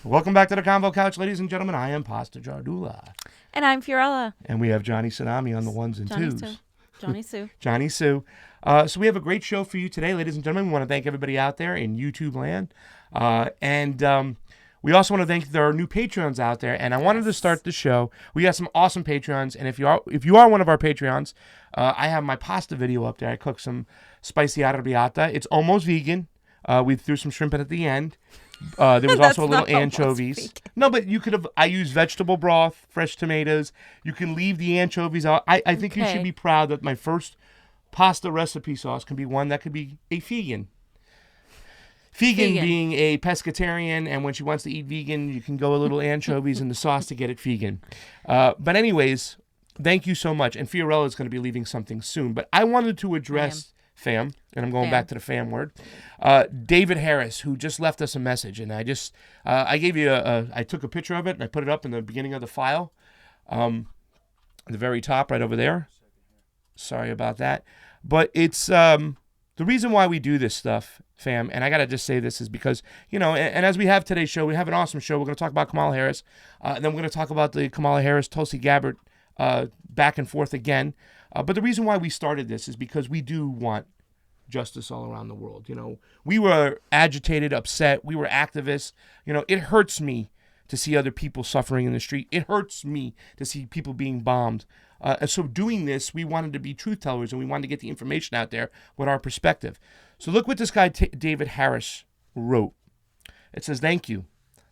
Welcome back to the Convo Couch, ladies and gentlemen. I am Pastor Jardula. And I'm Fiorella. And we have Johnny Tsunami on the ones and twos. Johnny Sue. Johnny Sue. So we have a great show for you today, ladies and gentlemen. We want to thank everybody out there in YouTube land. And we also want to thank our new Patreons out there. And I wanted to start the show. We got some awesome Patreons. And if you are one of our Patreons, I have my pasta video up there. I cooked some spicy arrabbiata. It's almost vegan. We threw some shrimp in at the end. There was also a little anchovies. No, but you could have. I used vegetable broth, fresh tomatoes. You can leave the anchovies out. I think you should be proud that my first pasta recipe sauce can be one that could be a vegan. Vegan being a pescatarian, and when she wants to eat vegan, you can go a little anchovies in the sauce to get it vegan. But anyways, thank you so much. And Fiorella is going to be leaving something soon. But I wanted to address fam, and I'm going back to the fam word. David Harris, who just left us a message, and I gave you I took a picture of it and I put it up in the beginning of the file, at the very top right over there. Sorry about that, but it's the reason why we do this stuff, fam. And I gotta just say this is because and as we have today's show, we have an awesome show. We're gonna talk about Kamala Harris, and then we're gonna talk about the Kamala Harris Tulsi Gabbard back and forth again. But the reason why we started this is because we do want justice all around the world. We were agitated, upset. We were activists. It hurts me to see other people suffering in the street. It hurts me to see people being bombed. And so doing this, we wanted to be truth tellers, and we wanted to get the information out there with our perspective. So look what this guy, David Harris, wrote. It says, "Thank you.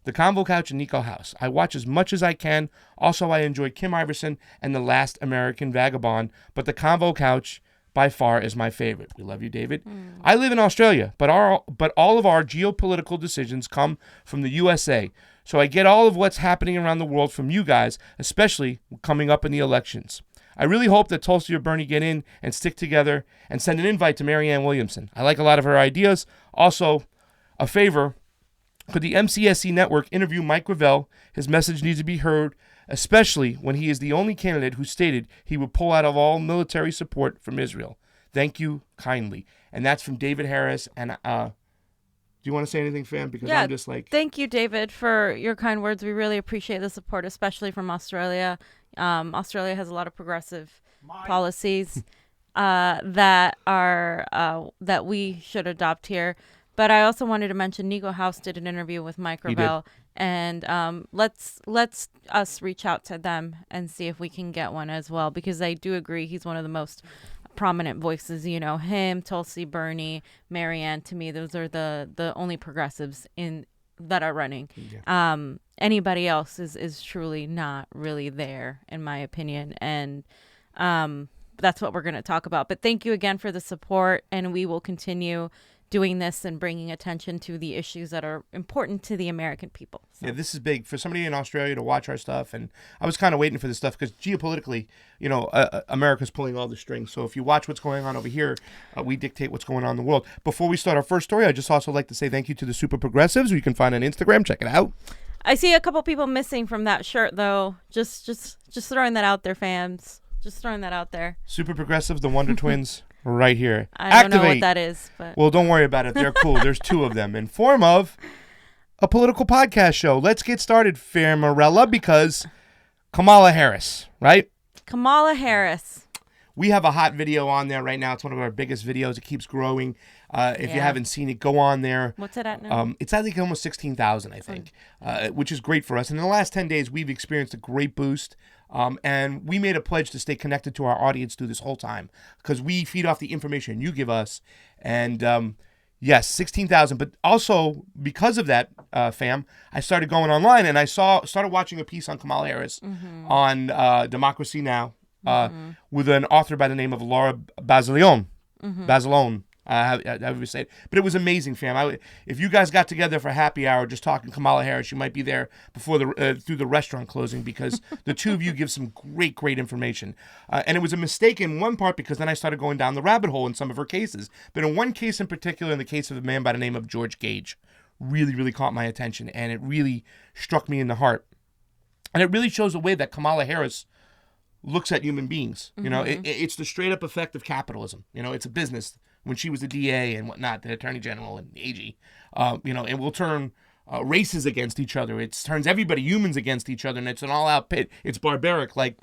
The Convo Couch and Nico House. I watch as much as I can. Also, I enjoy Kim Iverson and The Last American Vagabond, but the Convo Couch by far is my favorite." We love you, David. I live in Australia, but all of our geopolitical decisions come from the USA. So I get all of what's happening around the world from you guys, especially coming up in the elections. I really hope that Tulsi or Bernie get in and stick together and send an invite to Marianne Williamson. I like a lot of her ideas. Also, a favor. Could the MCSC network interview Mike Gravel? His message needs to be heard, especially when he is the only candidate who stated he would pull out of all military support from Israel. Thank you kindly. And that's from David Harris. And do you want to say anything, fam? Because I'm just like... Thank you, David, for your kind words. We really appreciate the support, especially from Australia. Australia has a lot of progressive policies that we should adopt here. But I also wanted to mention Nico House did an interview with Mike Gravel, and let's us reach out to them and see if we can get one as well, because I do agree he's one of the most prominent voices. Him, Tulsi, Bernie, Marianne. To me, those are the only progressives that are running. Yeah. Anybody else is truly not really there, in my opinion, and that's what we're going to talk about. But thank you again for the support, and we will continue doing this and bringing attention to the issues that are important to the American people. So. Yeah, this is big for somebody in Australia to watch our stuff, and I was kind of waiting for this stuff because geopolitically, America's pulling all the strings. So if you watch what's going on over here, we dictate what's going on in the world. Before we start our first story, I just also like to say thank you to the Super Progressives, who you can find on Instagram. Check it out. I see a couple people missing from that shirt, though. Just throwing that out there, fams. Just throwing that out there. Super Progressives, the Wonder Twins. Right here. I don't know what that is. But. Well, don't worry about it. They're cool. There's two of them in form of a political podcast show. Let's get started, Fiorella, because Kamala Harris, right? Kamala Harris. We have a hot video on there right now. It's one of our biggest videos. It keeps growing. If you haven't seen it, go on there. What's it at now? It's I think almost 16,000, I think, which is great for us. And in the last 10 days, we've experienced a great boost. And we made a pledge to stay connected to our audience through this whole time because we feed off the information you give us. And yes, 16,000. But also because of that, fam, I started going online and I started watching a piece on Kamala Harris on Democracy Now! With an author by the name of Laura Basilone. However you say it. But it was amazing, fam. If you guys got together for happy hour just talking Kamala Harris, you might be there before through the restaurant closing because the two of you give some great information. And it was a mistake in one part because then I started going down the rabbit hole in some of her cases. But in one case in particular, in the case of a man by the name of George Gage, really caught my attention. And it really struck me in the heart. And it really shows the way that Kamala Harris looks at human beings. It's the straight up effect of capitalism. It's a business. When she was the DA and whatnot, the Attorney General and the AG, it will turn races against each other. It turns everybody, humans, against each other, and it's an all-out pit. It's barbaric, like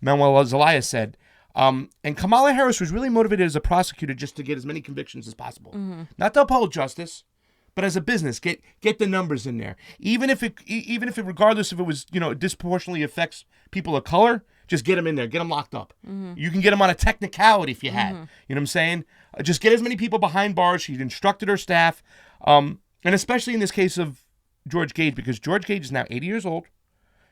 Manuel Zelaya said. And Kamala Harris was really motivated as a prosecutor just to get as many convictions as possible. Not to uphold justice, but as a business, get the numbers in there. Even if it, regardless if it was, disproportionately affects people of color, just get them in there, get them locked up. You can get them on a technicality if you had. You know what I'm saying? Just get as many people behind bars. She instructed her staff. And especially in this case of George Gage, because George Gage is now 80 years old.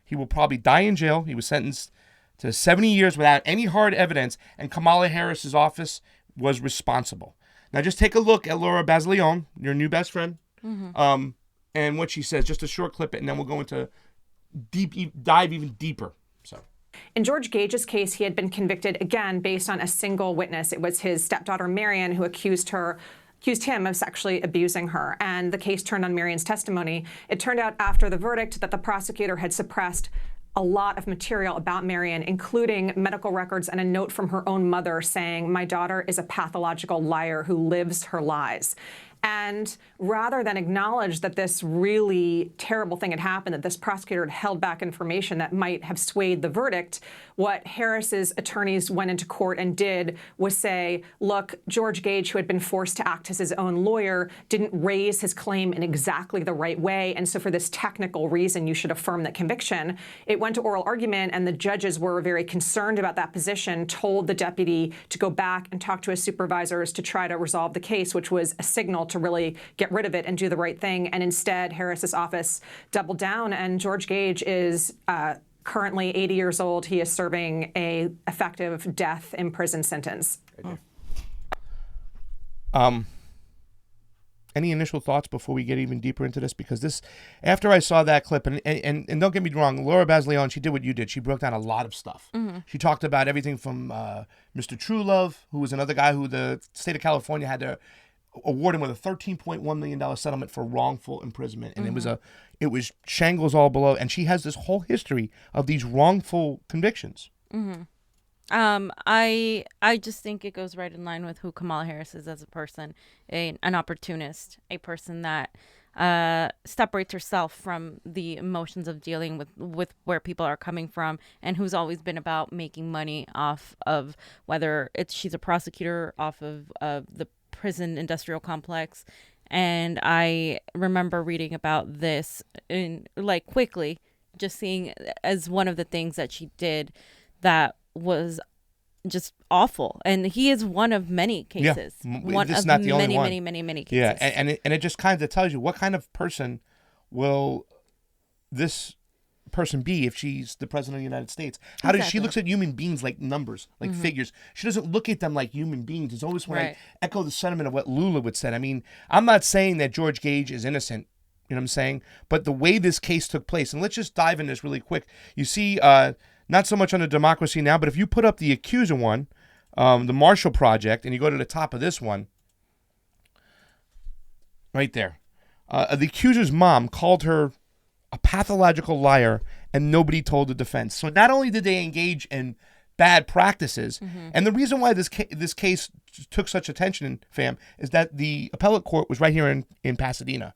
He will probably die in jail. He was sentenced to 70 years without any hard evidence, and Kamala Harris's office was responsible. Now just take a look at Laura Basleon, your new best friend, and what she says. Just a short clip, and then we'll go into dive even deeper. So. In George Gage's case, he had been convicted, again, based on a single witness. It was his stepdaughter, Marion, who accused him of sexually abusing her. And the case turned on Marion's testimony. It turned out after the verdict that the prosecutor had suppressed a lot of material about Marion, including medical records and a note from her own mother saying, "My daughter is a pathological liar who lives her lies." And rather than acknowledge that this really terrible thing had happened, that this prosecutor had held back information that might have swayed the verdict, what Harris's attorneys went into court and did was say, look, George Gage, who had been forced to act as his own lawyer, didn't raise his claim in exactly the right way. And so for this technical reason, you should affirm that conviction. It went to oral argument, and the judges were very concerned about that position, told the deputy to go back and talk to his supervisors to try to resolve the case, which was a signal to really get rid of it and do the right thing. And instead, Harris's office doubled down, and George Gage is currently 80 years old. He is serving a effective death in prison sentence. Any initial thoughts before we get even deeper into this? Because this, after I saw that clip, and don't get me wrong, Laura Basleon, she did what you did. She broke down a lot of stuff. She talked about everything from Mr. Truelove, who was another guy who the state of California had to award him with a $13.1 million settlement for wrongful imprisonment. And it was shingles all below. And she has this whole history of these wrongful convictions. I just think it goes right in line with who Kamala Harris is as a person, an opportunist, a person that separates herself from the emotions of dealing with where people are coming from, and who's always been about making money off of whether she's a prosecutor off of the prison industrial complex. And I remember reading about this quickly, just seeing as one of the things that she did that was just awful. And he is one of many cases. Yeah. One this of is not the only many, one. many cases. Yeah, and it just kind of tells you what kind of person will this person be if she's the president of the United States. How does she looks at human beings like numbers, like figures. She doesn't look at them like human beings. It's always when I echo the sentiment of what Lula would say. I mean, I'm not saying that George Gage is innocent, you know what I'm saying? But the way this case took place, and let's just dive in this really quick. You see, not so much on the Democracy Now!, but if you put up the accuser one, the Marshall Project, and you go to the top of this one, right there, the accuser's mom called her a pathological liar, and nobody told the defense. So not only did they engage in bad practices, and the reason why this case took such attention, fam, is that the appellate court was right here in Pasadena,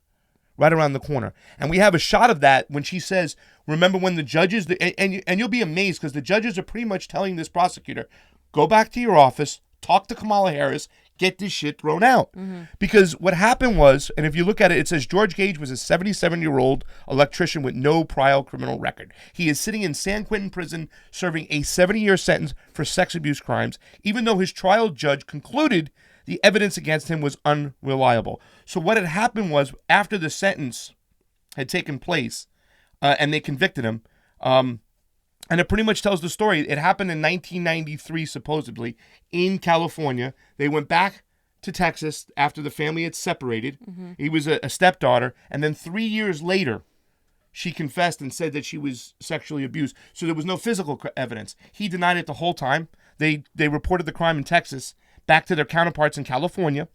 right around the corner. And we have a shot of that when she says, remember when the judges, and you'll be amazed because the judges are pretty much telling this prosecutor, go back to your office, talk to Kamala Harris, get this shit thrown out. Because what happened was, and if you look at it, it says George Gage was a 77-year-old electrician with no prior criminal record. He is sitting in San Quentin prison serving a 70-year sentence for sex abuse crimes, even though his trial judge concluded the evidence against him was unreliable. So what had happened was, after the sentence had taken place and they convicted him, and it pretty much tells the story. It happened in 1993, supposedly, in California. They went back to Texas after the family had separated. He was a stepdaughter. And then 3 years later, she confessed and said that she was sexually abused. So there was no physical evidence. He denied it the whole time. They reported the crime in Texas back to their counterparts in California.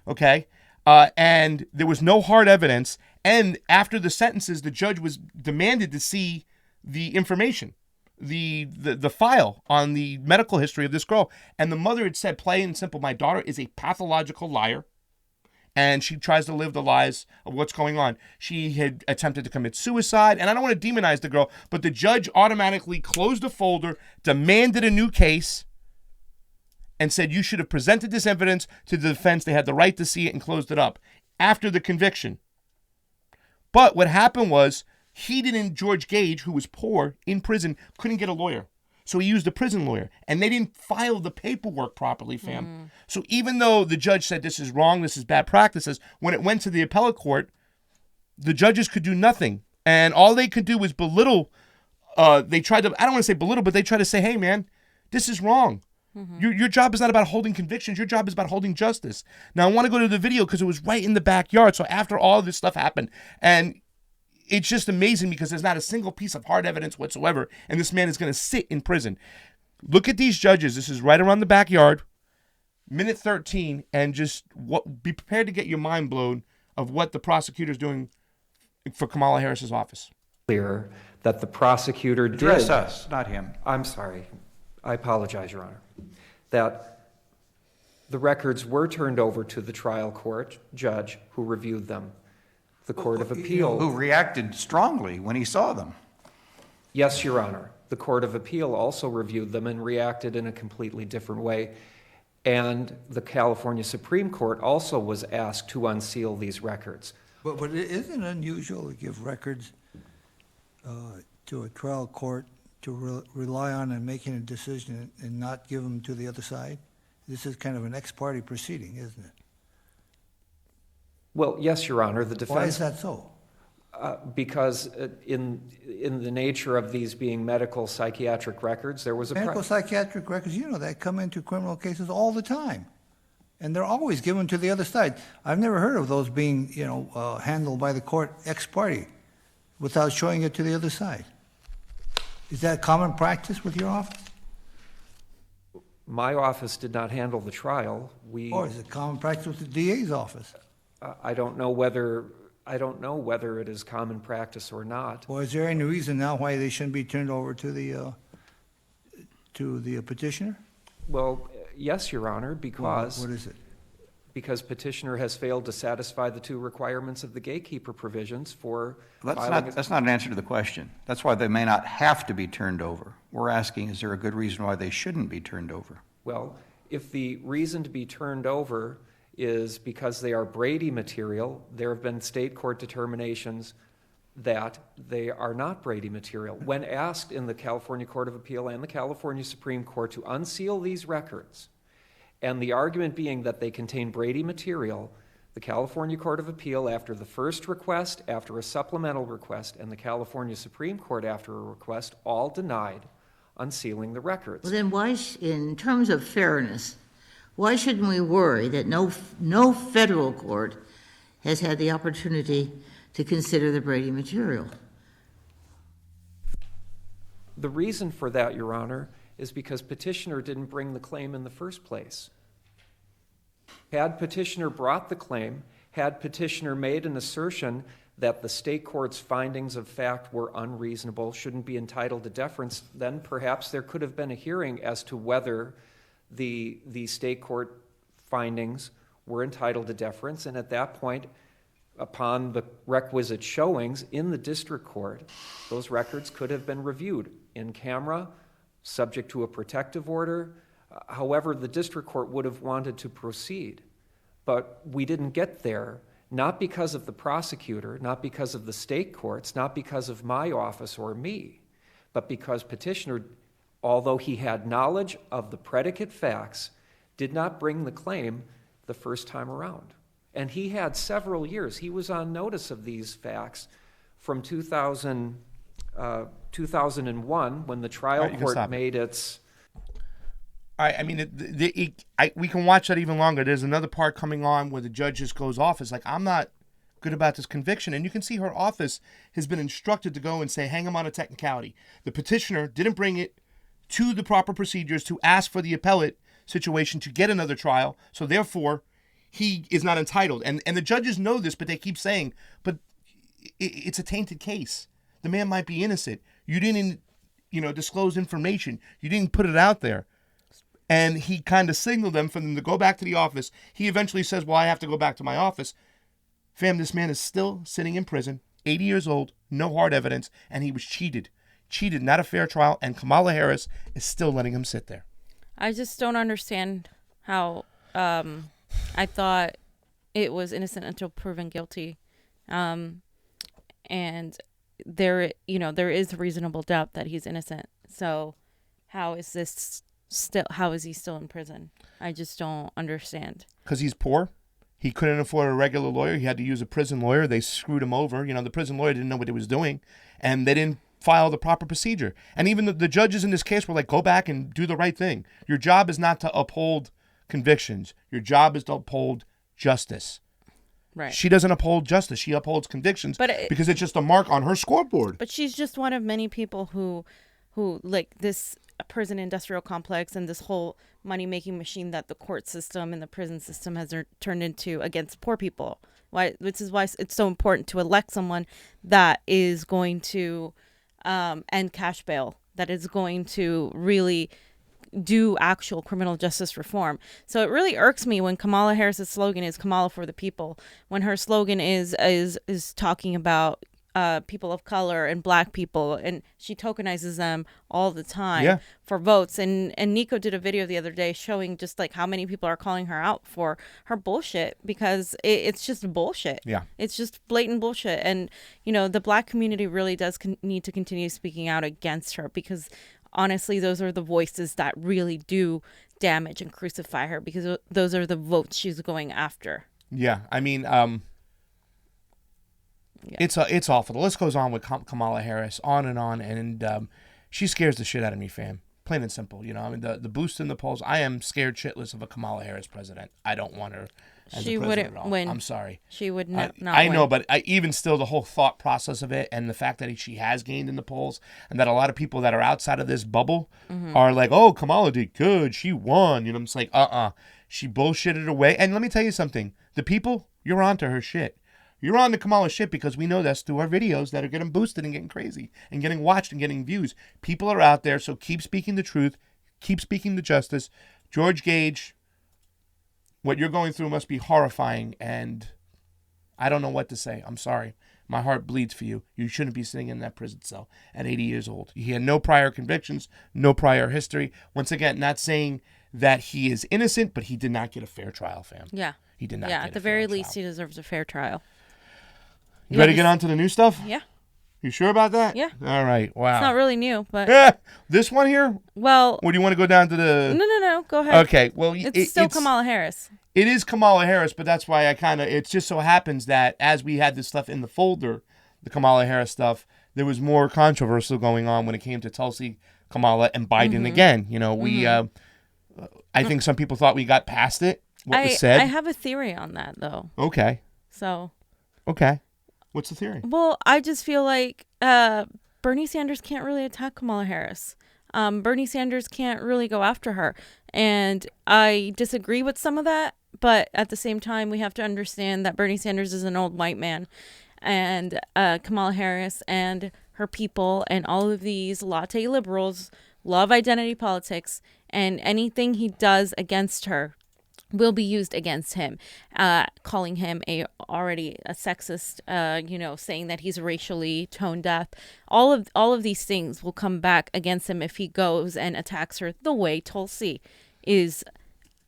Okay? And there was no hard evidence. And after the sentences, the judge was demanded to see the information. The file on the medical history of this girl, and the mother had said, plain and simple, my daughter is a pathological liar, and she tries to live the lies of what's going on. She had attempted to commit suicide, and I don't want to demonize the girl, but the judge automatically closed the folder, demanded a new case, and said you should have presented this evidence to the defense. They had the right to see it and closed it up after the conviction. But what happened was George Gage, who was poor in prison, couldn't get a lawyer. So he used a prison lawyer, and they didn't file the paperwork properly, fam. So even though the judge said this is wrong, this is bad practices, when it went to the appellate court, the judges could do nothing. And all they could do was belittle. They tried to, I don't want to say belittle, but they tried to say, hey, man, this is wrong. Your job is not about holding convictions. Your job is about holding justice. Now, I want to go to the video because it was right in the backyard. So after all this stuff happened, and it's just amazing because there's not a single piece of hard evidence whatsoever, and this man is going to sit in prison. Look at these judges. This is right around the backyard, minute 13, and just be prepared to get your mind blown of what the prosecutor's doing for Kamala Harris's office. Clear that the prosecutor did. Address us, not him. I'm sorry. I apologize, Your Honor. That the records were turned over to the trial court judge who reviewed them. The Court of Appeal. Who reacted strongly when he saw them. Yes, Your Honor. The Court of Appeal also reviewed them and reacted in a completely different way. And the California Supreme Court also was asked to unseal these records. But it isn't unusual to give records to a trial court to rely on in making a decision and not give them to the other side? This is kind of an ex parte proceeding, isn't it? Well, yes, Your Honor. The defense. Why is that so? Because in the nature of these being medical psychiatric records, there was a medical psychiatric records, you know, that come into criminal cases all the time, and they're always given to the other side. I've never heard of those being, handled by the court ex parte without showing it to the other side. Is that common practice with your office? My office did not handle the trial. Or is it common practice with the DA's office? I don't know whether it is common practice or not. Or is there any reason now why they shouldn't be turned over to the petitioner? Well, yes, Your Honor, because what is it? Because petitioner has failed to satisfy the two requirements of the gatekeeper provisions for That's not an answer to the question. That's why they may not have to be turned over. We're asking, is there a good reason why they shouldn't be turned over? Well, if the reason to be turned over is because they are Brady material, there have been state court determinations that they are not Brady material. When asked in the California Court of Appeal and the California Supreme Court to unseal these records, and the argument being that they contain Brady material, the California Court of Appeal, after the first request, after a supplemental request, and the California Supreme Court after a request, all denied unsealing the records. Well, then why, in terms of fairness, why shouldn't we worry that no federal court has had the opportunity to consider the Brady material? The reason for that, Your Honor, is because petitioner didn't bring the claim in the first place. Had petitioner brought the claim, had petitioner made an assertion that the state court's findings of fact were unreasonable, shouldn't be entitled to deference, then perhaps there could have been a hearing as to whether the state court findings were entitled to deference, and at that point, upon the requisite showings in the district court, those records could have been reviewed in camera, subject to a protective order, however the district court would have wanted to proceed. But we didn't get there, not because of the prosecutor, not because of the state courts, not because of my office or me, but because petitioner, although he had knowledge of the predicate facts, did not bring the claim the first time around. And he had several years. He was on notice of these facts from 2001 when the trial court made its... All right, I mean, we can watch that even longer. There's another part coming on where the judge just goes off. It's like, I'm not good about this conviction. And you can see her office has been instructed to go and say, hang him on a technicality. The petitioner didn't bring it to the proper procedures to ask for the appellate situation to get another trial. So therefore, he is not entitled. And the judges know this, but they keep saying, but it's a tainted case. The man might be innocent. You didn't, disclose information. You didn't put it out there. And he kind of signaled them for them to go back to the office. He eventually says, well, I have to go back to my office. Fam, this man is still sitting in prison, 80 years old, no hard evidence, and he was cheated. Cheated, not a fair trial, and Kamala Harris is still letting him sit there. I just don't understand how I thought it was innocent until proven guilty. And there is reasonable doubt that he's innocent. So how is he still in prison? I just don't understand. Because he's poor. He couldn't afford a regular lawyer. He had to use a prison lawyer. They screwed him over. The prison lawyer didn't know what he was doing, and they didn't file the proper procedure. And even the judges in this case were like, go back and do the right thing. Your job is not to uphold convictions. Your job is to uphold justice. Right. She doesn't uphold justice. She upholds convictions because it's just a mark on her scoreboard. But she's just one of many people who like this prison industrial complex and this whole money-making machine that the court system and the prison system has turned into against poor people. Which is why it's so important to elect someone that is going to end cash bail, that is going to really do actual criminal justice reform. So it really irks me when Kamala Harris's slogan is Kamala for the people, when her slogan is talking about people of color and black people, and she tokenizes them all the time for votes. And Nico did a video the other day showing just like how many people are calling her out for her bullshit, because it's just bullshit. Yeah, it's just blatant bullshit. And the black community really does need to continue speaking out against her, because honestly, those are the voices that really do damage and crucify her, because those are the votes she's going after. Yeah, I mean, it's awful. The list goes on with Kamala Harris, on, and she scares the shit out of me, fam. Plain and simple. I mean, the boost in the polls. I am scared shitless of a Kamala Harris president. I don't want her as she the president wouldn't at all. win. I'm sorry. She would not I win. know, but even still, the whole thought process of it and the fact that she has gained in the polls, and that a lot of people that are outside of this bubble are like, oh, Kamala did good. She won. I'm just like, She bullshitted away. And let me tell you something. The people, you're onto her shit. You're on the Kamala shit because we know that's through our videos that are getting boosted and getting crazy and getting watched and getting views. People are out there, so keep speaking the truth. Keep speaking the justice. George Gage, what you're going through must be horrifying, and I don't know what to say. I'm sorry. My heart bleeds for you. You shouldn't be sitting in that prison cell at 80 years old. He had no prior convictions, no prior history. Once again, not saying that he is innocent, but he did not get a fair trial, fam. Yeah. He did not get get at the a fair very trial. least, he deserves a fair trial. You ready to get on to the new stuff? Yeah. You sure about that? Yeah. All right. Wow. It's not really new, but... This one here? Well... Or do you want to go down to the... No. Go ahead. Okay. Well, it's still Kamala Harris. It is Kamala Harris, but that's why it just so happens that as we had this stuff in the folder, the Kamala Harris stuff, there was more controversial going on when it came to Tulsi Kamala and Biden again. I think some people thought we got past it, what was said. I have a theory on that, though. Okay. So... Okay. What's the theory? Well, I just feel like Bernie Sanders can't really attack Kamala Harris. Bernie Sanders can't really go after her. And I disagree with some of that. But at the same time, we have to understand that Bernie Sanders is an old white man. And Kamala Harris and her people and all of these latte liberals love identity politics. And anything he does against her will be used against him, calling him already a sexist, saying that he's racially tone deaf. All of these things will come back against him if he goes and attacks her the way Tulsi is,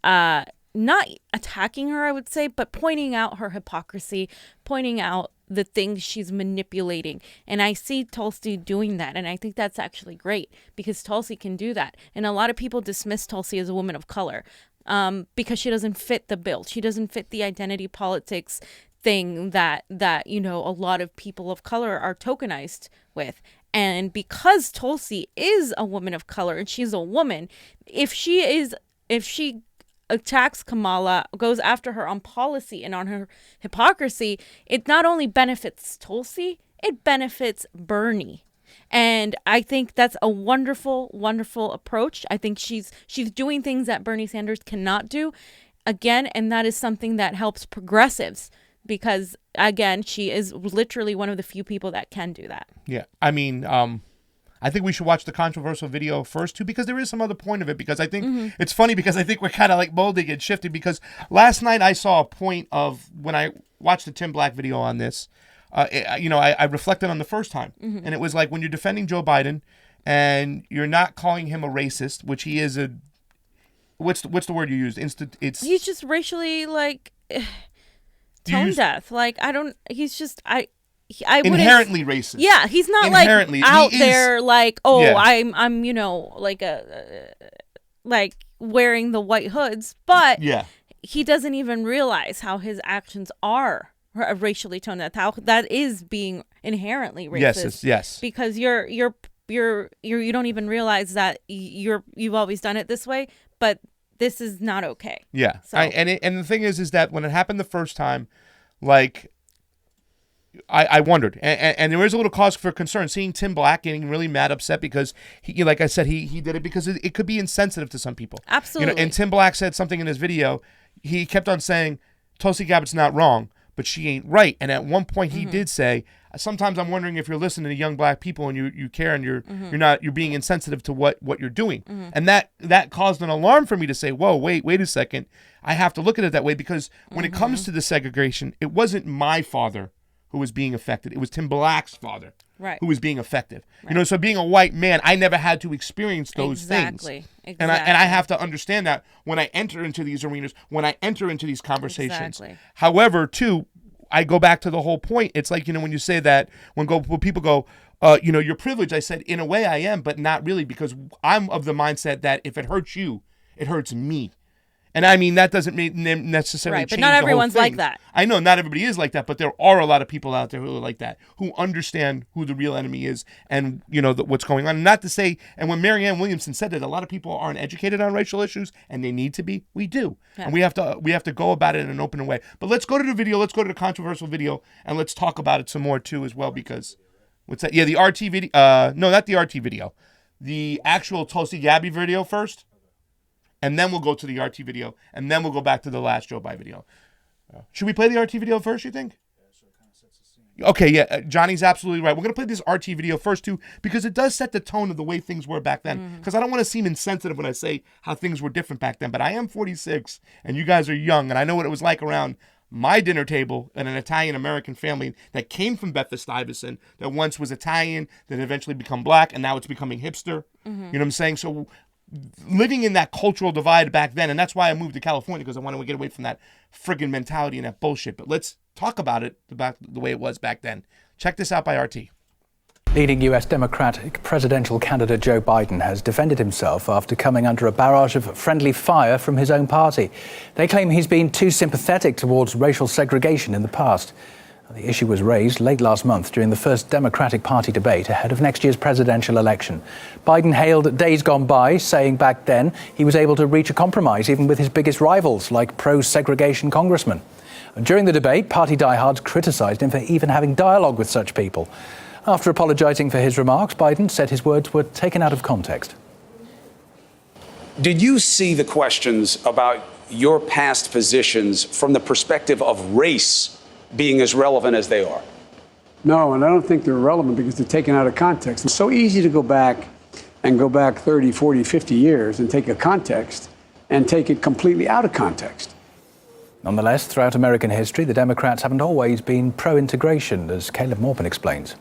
not attacking her, I would say, but pointing out her hypocrisy, pointing out the things she's manipulating. And I see Tulsi doing that. And I think that's actually great because Tulsi can do that. And a lot of people dismiss Tulsi as a woman of color. Because she doesn't fit the bill. She doesn't fit the identity politics thing that a lot of people of color are tokenized with. And because Tulsi is a woman of color and she's a woman, if she attacks Kamala, goes after her on policy and on her hypocrisy, it not only benefits Tulsi, it benefits Bernie. And I think that's a wonderful, wonderful approach. I think she's doing things that Bernie Sanders cannot do, again, and that is something that helps progressives because, again, she is literally one of the few people that can do that. Yeah, I mean, I think we should watch the controversial video first too, because there is some other point of it. Because I think it's funny because I think we're kind of like molding and shifting. Because last night I saw a point of when I watched the Tim Black video on this. I reflected on the first time, and it was like when you're defending Joe Biden and you're not calling him a racist, which he is a. What's the word you used? He's just racially like tone deaf. Like he's just I inherently racist. Yeah, he's not inherently, like out he there is, like I'm like like wearing the white hoods, but he doesn't even realize how his actions are racially toned deaf. How that is being inherently racist. Yes. Because you don't even realize that you've always done it this way, but this is not okay. Yeah. So. And the thing is that when it happened the first time, like, I wondered, and there is a little cause for concern seeing Tim Black getting really mad, upset because he, like I said, he did it because it could be insensitive to some people. Absolutely. And Tim Black said something in his video. He kept on saying, Tulsi Gabbard's not wrong, but she ain't right. And at one point he did say, sometimes I'm wondering if you're listening to young black people and you care and you're being insensitive to what you're doing. And that caused an alarm for me to say, whoa, wait a second. I have to look at it that way, because when it comes to the segregation, it wasn't my father who was being affected. It was Tim Black's father who was being affected. Right. So being a white man, I never had to experience those things. Exactly. And I have to understand that when I enter into these arenas, when I enter into these conversations. Exactly. However, too, I go back to the whole point. It's like, when you say that, when people go, you're privileged, I said, in a way I am, but not really, because I'm of the mindset that if it hurts you, it hurts me. And I mean, that doesn't mean necessarily change but not the whole everyone's thing. like that. I know not everybody is like that, but there are a lot of people out there who are like that, who understand who the real enemy is and, what's going on. And not to say, and when Marianne Williamson said that a lot of people aren't educated on racial issues, and they need to be, we do. Yeah. And we have to go about it in an open way. But let's go to the video, let's go to the controversial video, and let's talk about it some more too as well, because, what's that? Yeah, the RT video, no, not the RT video. The actual Tulsi Gabbard video first. And then we'll go to the RT video, and then we'll go back to the last Joe Biden video. Should we play the RT video first, you think? Okay, yeah, Johnny's absolutely right. We're going to play this RT video first, too, because it does set the tone of the way things were back then. Because I don't want to seem insensitive when I say how things were different back then, but I am 46, and you guys are young, and I know what it was like around my dinner table in an Italian-American family that came from Bedford-Stuyvesant, that once was Italian, then eventually become black, and now it's becoming hipster. You know what I'm saying? So living in that cultural divide back then, and that's why I moved to California, because I wanted to get away from that friggin' mentality and that bullshit. But let's talk about it, about the way it was back then. Check this out by RT. Leading US Democratic presidential candidate Joe Biden has defended himself after coming under a barrage of friendly fire from his own party. They claim he's been too sympathetic towards racial segregation in the past. The issue was raised late last month during the first Democratic Party debate ahead of next year's presidential election. Biden hailed days gone by, saying back then he was able to reach a compromise even with his biggest rivals, like pro-segregation congressmen. During the debate, party diehards criticized him for even having dialogue with such people. After apologizing for his remarks, Biden said his words were taken out of context. Did you see the questions about your past positions from the perspective of race being as relevant as they are? No, and I don't think they're relevant because they're taken out of context. It's so easy to go back 30, 40, 50 years and take a context and take it completely out of context. Nonetheless, throughout American history, the Democrats haven't always been pro-integration, as Caleb Morpin explains.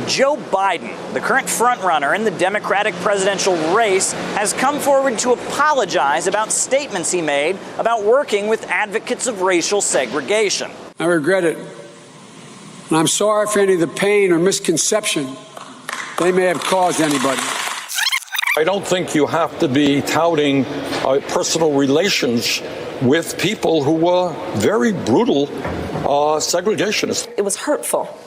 Joe Biden, the current frontrunner in the Democratic presidential race, has come forward to apologize about statements he made about working with advocates of racial segregation. I regret it, and I'm sorry for any of the pain or misconception they may have caused anybody. I don't think you have to be touting personal relations with people who were very brutal segregationists. It was hurtful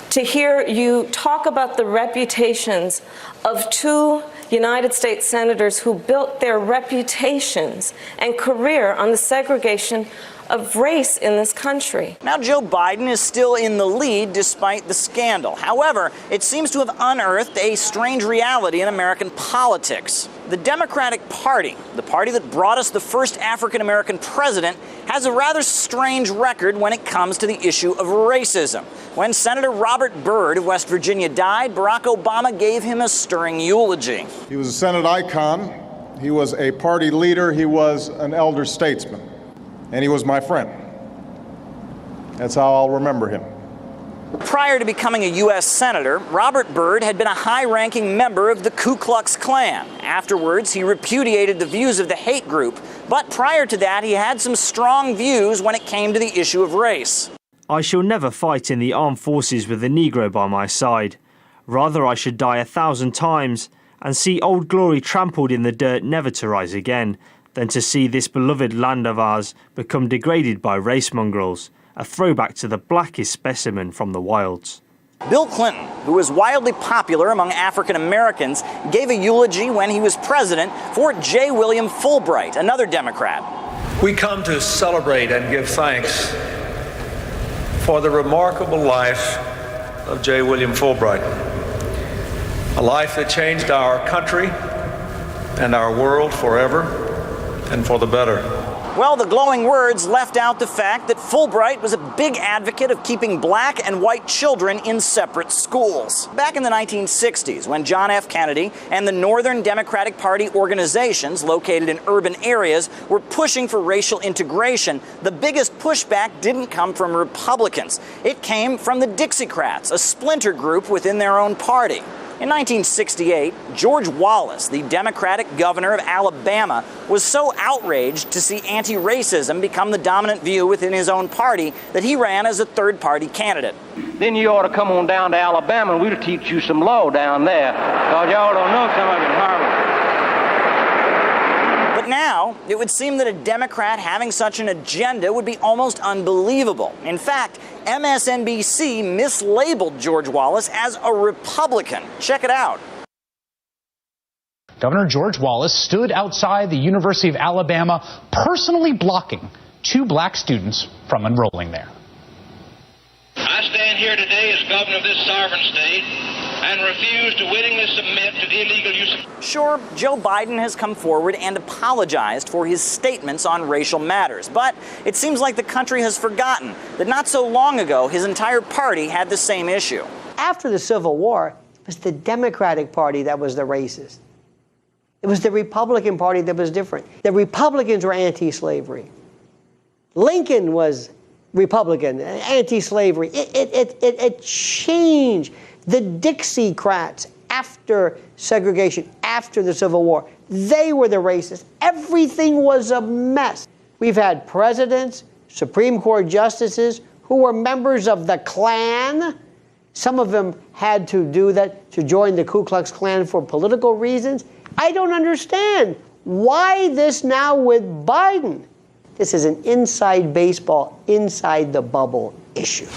to hear you talk about the reputations of two United States senators who built their reputations and career on the segregation of race in this country. Now, Joe Biden is still in the lead despite the scandal. However, it seems to have unearthed a strange reality in American politics. The Democratic Party, the party that brought us the first African-American president, has a rather strange record when it comes to the issue of racism. When Senator Robert Byrd of West Virginia died, Barack Obama gave him a stirring eulogy. He was a Senate icon. He was a party leader. He was an elder statesman. And he was my friend. That's how I'll remember him. Prior to becoming a U.S. Senator, Robert Byrd had been a high-ranking member of the Ku Klux Klan. Afterwards, he repudiated the views of the hate group, but prior to that, he had some strong views when it came to the issue of race. I shall never fight in the armed forces with a Negro by my side. Rather, I should die 1,000 times and see Old Glory trampled in the dirt never to rise again, than to see this beloved land of ours become degraded by race mongrels, a throwback to the blackest specimen from the wilds. Bill Clinton, who was wildly popular among African Americans, gave a eulogy when he was president for J. William Fulbright, another Democrat. We come to celebrate and give thanks for the remarkable life of J. William Fulbright, a life that changed our country and our world forever and for the better. Well, the glowing words left out the fact that Fulbright was a big advocate of keeping black and white children in separate schools. Back in the 1960s, when John F. Kennedy and the Northern Democratic Party organizations located in urban areas were pushing for racial integration, the biggest pushback didn't come from Republicans. It came from the Dixiecrats, a splinter group within their own party. In 1968, George Wallace, the Democratic governor of Alabama, was so outraged to see anti-racism become the dominant view within his own party that he ran as a third-party candidate. Then you ought to come on down to Alabama and we'll teach you some law down there, because y'all don't know some of it in Harvard. But now, it would seem that a Democrat having such an agenda would be almost unbelievable. In fact, MSNBC mislabeled George Wallace as a Republican. Check it out. Governor George Wallace stood outside the University of Alabama, personally blocking 2 black students from enrolling there. I stand here today as governor of this sovereign state and refuse to willingly submit to the illegal use of... Sure, Joe Biden has come forward and apologized for his statements on racial matters, but it seems like the country has forgotten that not so long ago his entire party had the same issue. After the Civil War, it was the Democratic Party that was the racist. It was the Republican Party that was different. The Republicans were anti-slavery. Lincoln was Republican, anti-slavery. It changed. The Dixiecrats, after segregation, after the Civil War, they were the racists. Everything was a mess. We've had presidents, Supreme Court justices who were members of the Klan. Some of them had to do that to join the Ku Klux Klan for political reasons. I don't understand. Why this now with Biden? This is an inside baseball, inside the bubble issue.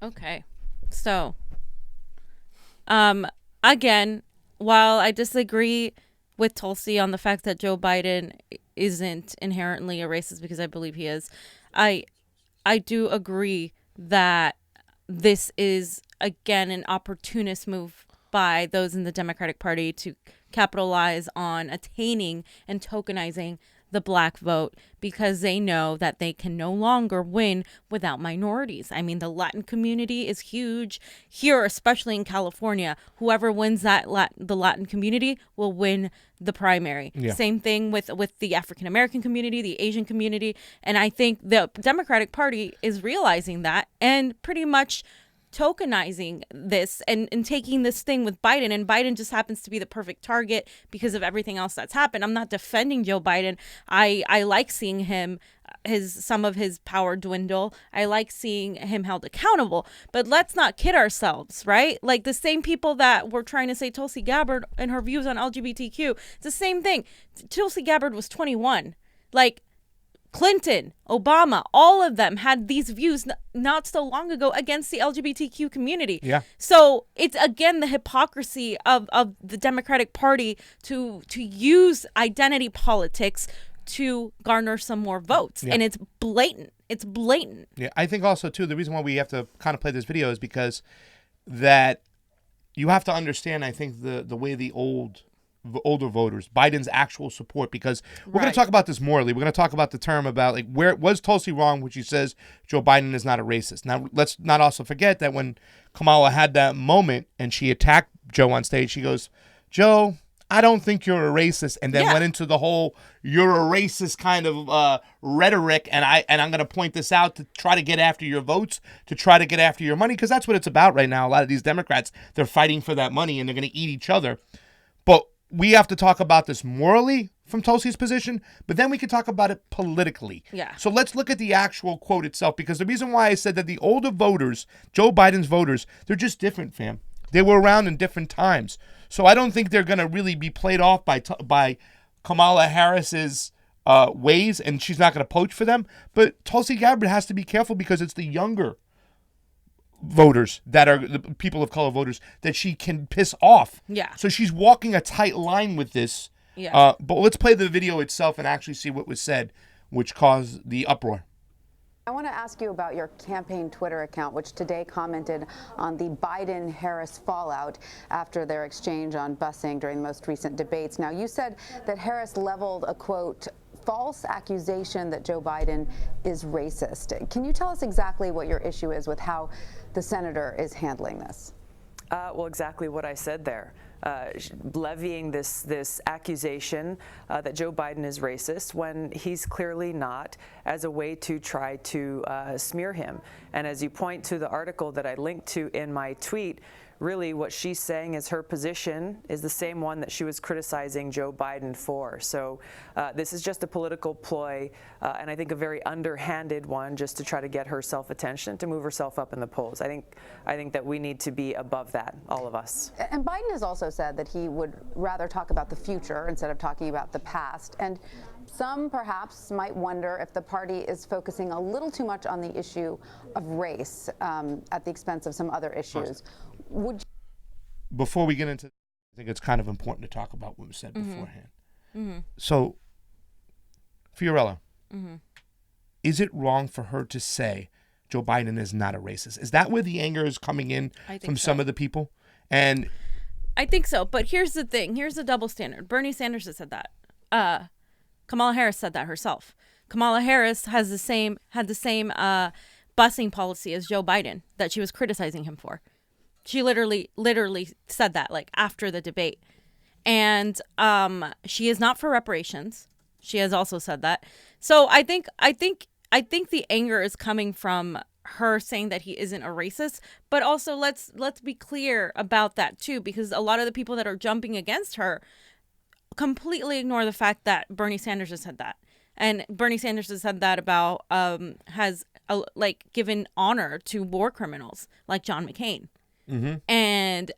Okay. So, again, while I disagree with Tulsi on the fact that Joe Biden isn't inherently a racist, because I believe he is, I do agree that this is, again, an opportunist move by those in the Democratic Party to capitalize on attaining and tokenizing the black vote, because they know that they can no longer win without minorities. I mean, the Latin community is huge here, especially in California. Whoever wins the Latin community will win the primary. Yeah. Same thing with the African American community, the Asian community. And I think the Democratic Party is realizing that and pretty much tokenizing this and taking this thing with Biden, and Biden just happens to be the perfect target because of everything else that's happened. I'm not defending Joe Biden. I like seeing him, some of his power dwindle. I like seeing him held accountable, but let's not kid ourselves, right? Like the same people that were trying to say Tulsi Gabbard and her views on LGBTQ, it's the same thing. Tulsi Gabbard was 21. Like, Clinton, Obama, all of them had these views not so long ago against the LGBTQ community. Yeah. So it's, again, the hypocrisy of the Democratic Party to use identity politics to garner some more votes. Yeah. And it's blatant. It's blatant. Yeah, I think also, too, the reason why we have to kind of play this video is because that you have to understand, I think, the way the older voters, Biden's actual support, because we're going to talk about this morally. We're going to talk about the term about, like, where was Tulsi wrong when she says Joe Biden is not a racist. Now, let's not also forget that when Kamala had that moment and she attacked Joe on stage, she goes, Joe, I don't think you're a racist, and then went into the whole "you're a racist" kind of rhetoric, and I'm going to point this out to try to get after your votes, to try to get after your money, because that's what it's about right now. A lot of these Democrats, they're fighting for that money, and they're going to eat each other. But we have to talk about this morally from Tulsi's position, but then we can talk about it politically. Yeah. So let's look at the actual quote itself, because the reason why I said that the older voters, Joe Biden's voters, they're just different, fam. They were around in different times. So I don't think they're going to really be played off by Kamala Harris's ways, and she's not going to poach for them. But Tulsi Gabbard has to be careful, because it's the younger voters that are the people of color voters that she can piss off. Yeah. So she's walking a tight line with this. Yeah. But let's play the video itself and actually see what was said, which caused the uproar. I want to ask you about your campaign Twitter account, which today commented on the Biden-Harris fallout after their exchange on busing during the most recent debates. Now, you said that Harris leveled a, quote, false accusation that Joe Biden is racist. Can you tell us exactly what your issue is with how the senator is handling this? Well, exactly what I said there. Levying this accusation that Joe Biden is racist when he's clearly not, as a way to try to smear him. And as you point to the article that I linked to in my tweet, really what she's saying is her position is the same one that she was criticizing Joe Biden for. So this is just a political ploy, and I think a very underhanded one, just to try to get herself attention, to move herself up in the polls. I think that we need to be above that, all of us. And Biden has also said that he would rather talk about the future instead of talking about the past. And some perhaps might wonder if the party is focusing a little too much on the issue of race at the expense of some other issues. Before we get into, I think it's kind of important to talk about what was said beforehand. Mm-hmm. So, Fiorella, Mm-hmm. is it wrong for her to say Joe Biden is not a racist? Is that where the anger is coming in from some of the people? And I think so. But here's the thing. Here's the double standard. Bernie Sanders has said that. Kamala Harris said that herself. Kamala Harris had the same busing policy as Joe Biden that she was criticizing him for. She literally said that, like, after the debate. And she is not for reparations. She has also said that. So I think the anger is coming from her saying that he isn't a racist, but also let's be clear about that too, because a lot of the people that are jumping against her completely ignore the fact that Bernie Sanders has said that. And Bernie Sanders has said that about given honor to war criminals like John McCain. Mm-hmm. And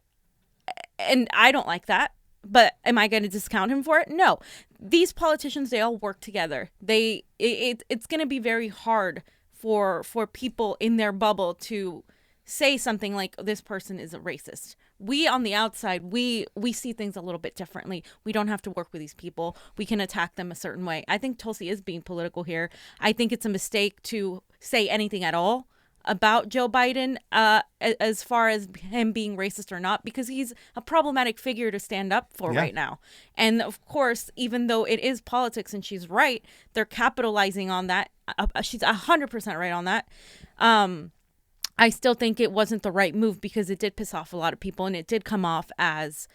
I don't like that, but am I going to discount him for it? No. These politicians, they all work together. It's going to be very hard for people in their bubble to say something like this person is a racist. We on the outside, we see things a little bit differently. We don't have to work with these people. We can attack them a certain way. I think Tulsi is being political here. I think it's a mistake to say anything at all about Joe Biden as far as him being racist or not, because he's a problematic figure to stand up for right now. And of course, even though it is politics and she's right, they're capitalizing on that. She's 100% right on that. I still think it wasn't the right move because it did piss off a lot of people, and it did come off as